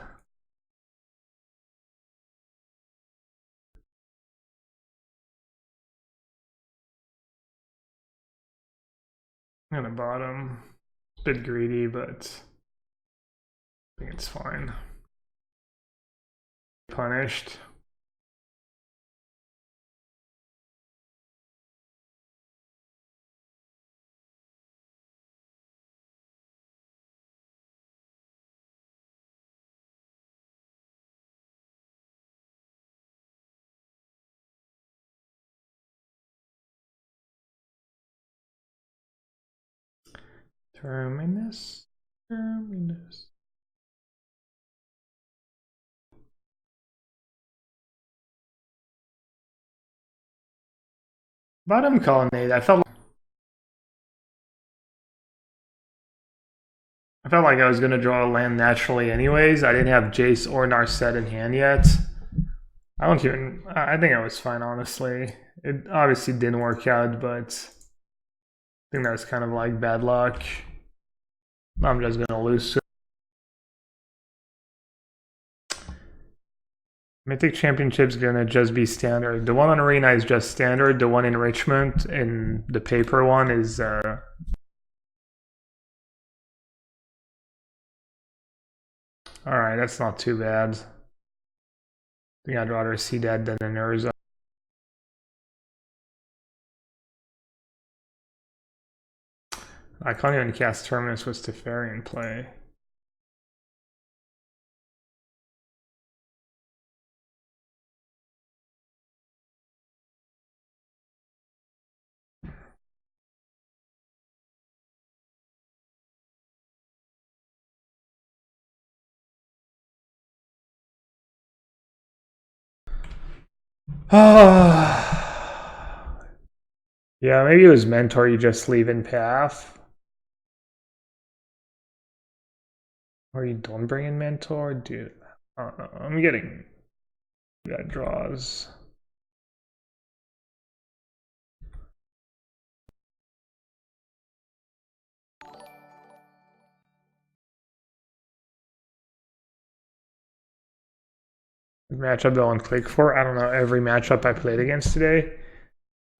And a bottom. A bit greedy, but I think it's fine. Punished. Terminus. Bottom colonnade. I felt like I was gonna draw a land naturally anyways. I didn't have Jace or Narset in hand yet. I think I was fine, honestly. It obviously didn't work out, but I think that was kind of like bad luck. I'm just gonna lose. Mythic Championship's gonna just be standard. The one on Arena is just standard. The one in Richmond, and the paper one is alright, that's not too bad. I think I'd rather see that than an Urza. I can't even cast Terminus with Teferi in play. Yeah, maybe it was Mentor you just leave in path. Or you don't bring in Mentor, dude. I don't know. I'm getting bad draws. Matchup that I'll click for. I don't know. Every matchup I played against today,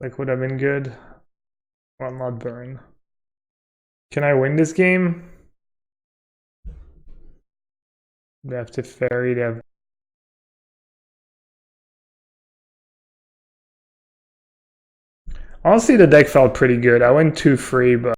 like, would have been good. Well, not burn. Can I win this game? They have Teferi. They have. Honestly, the deck felt pretty good. I went 2-free, but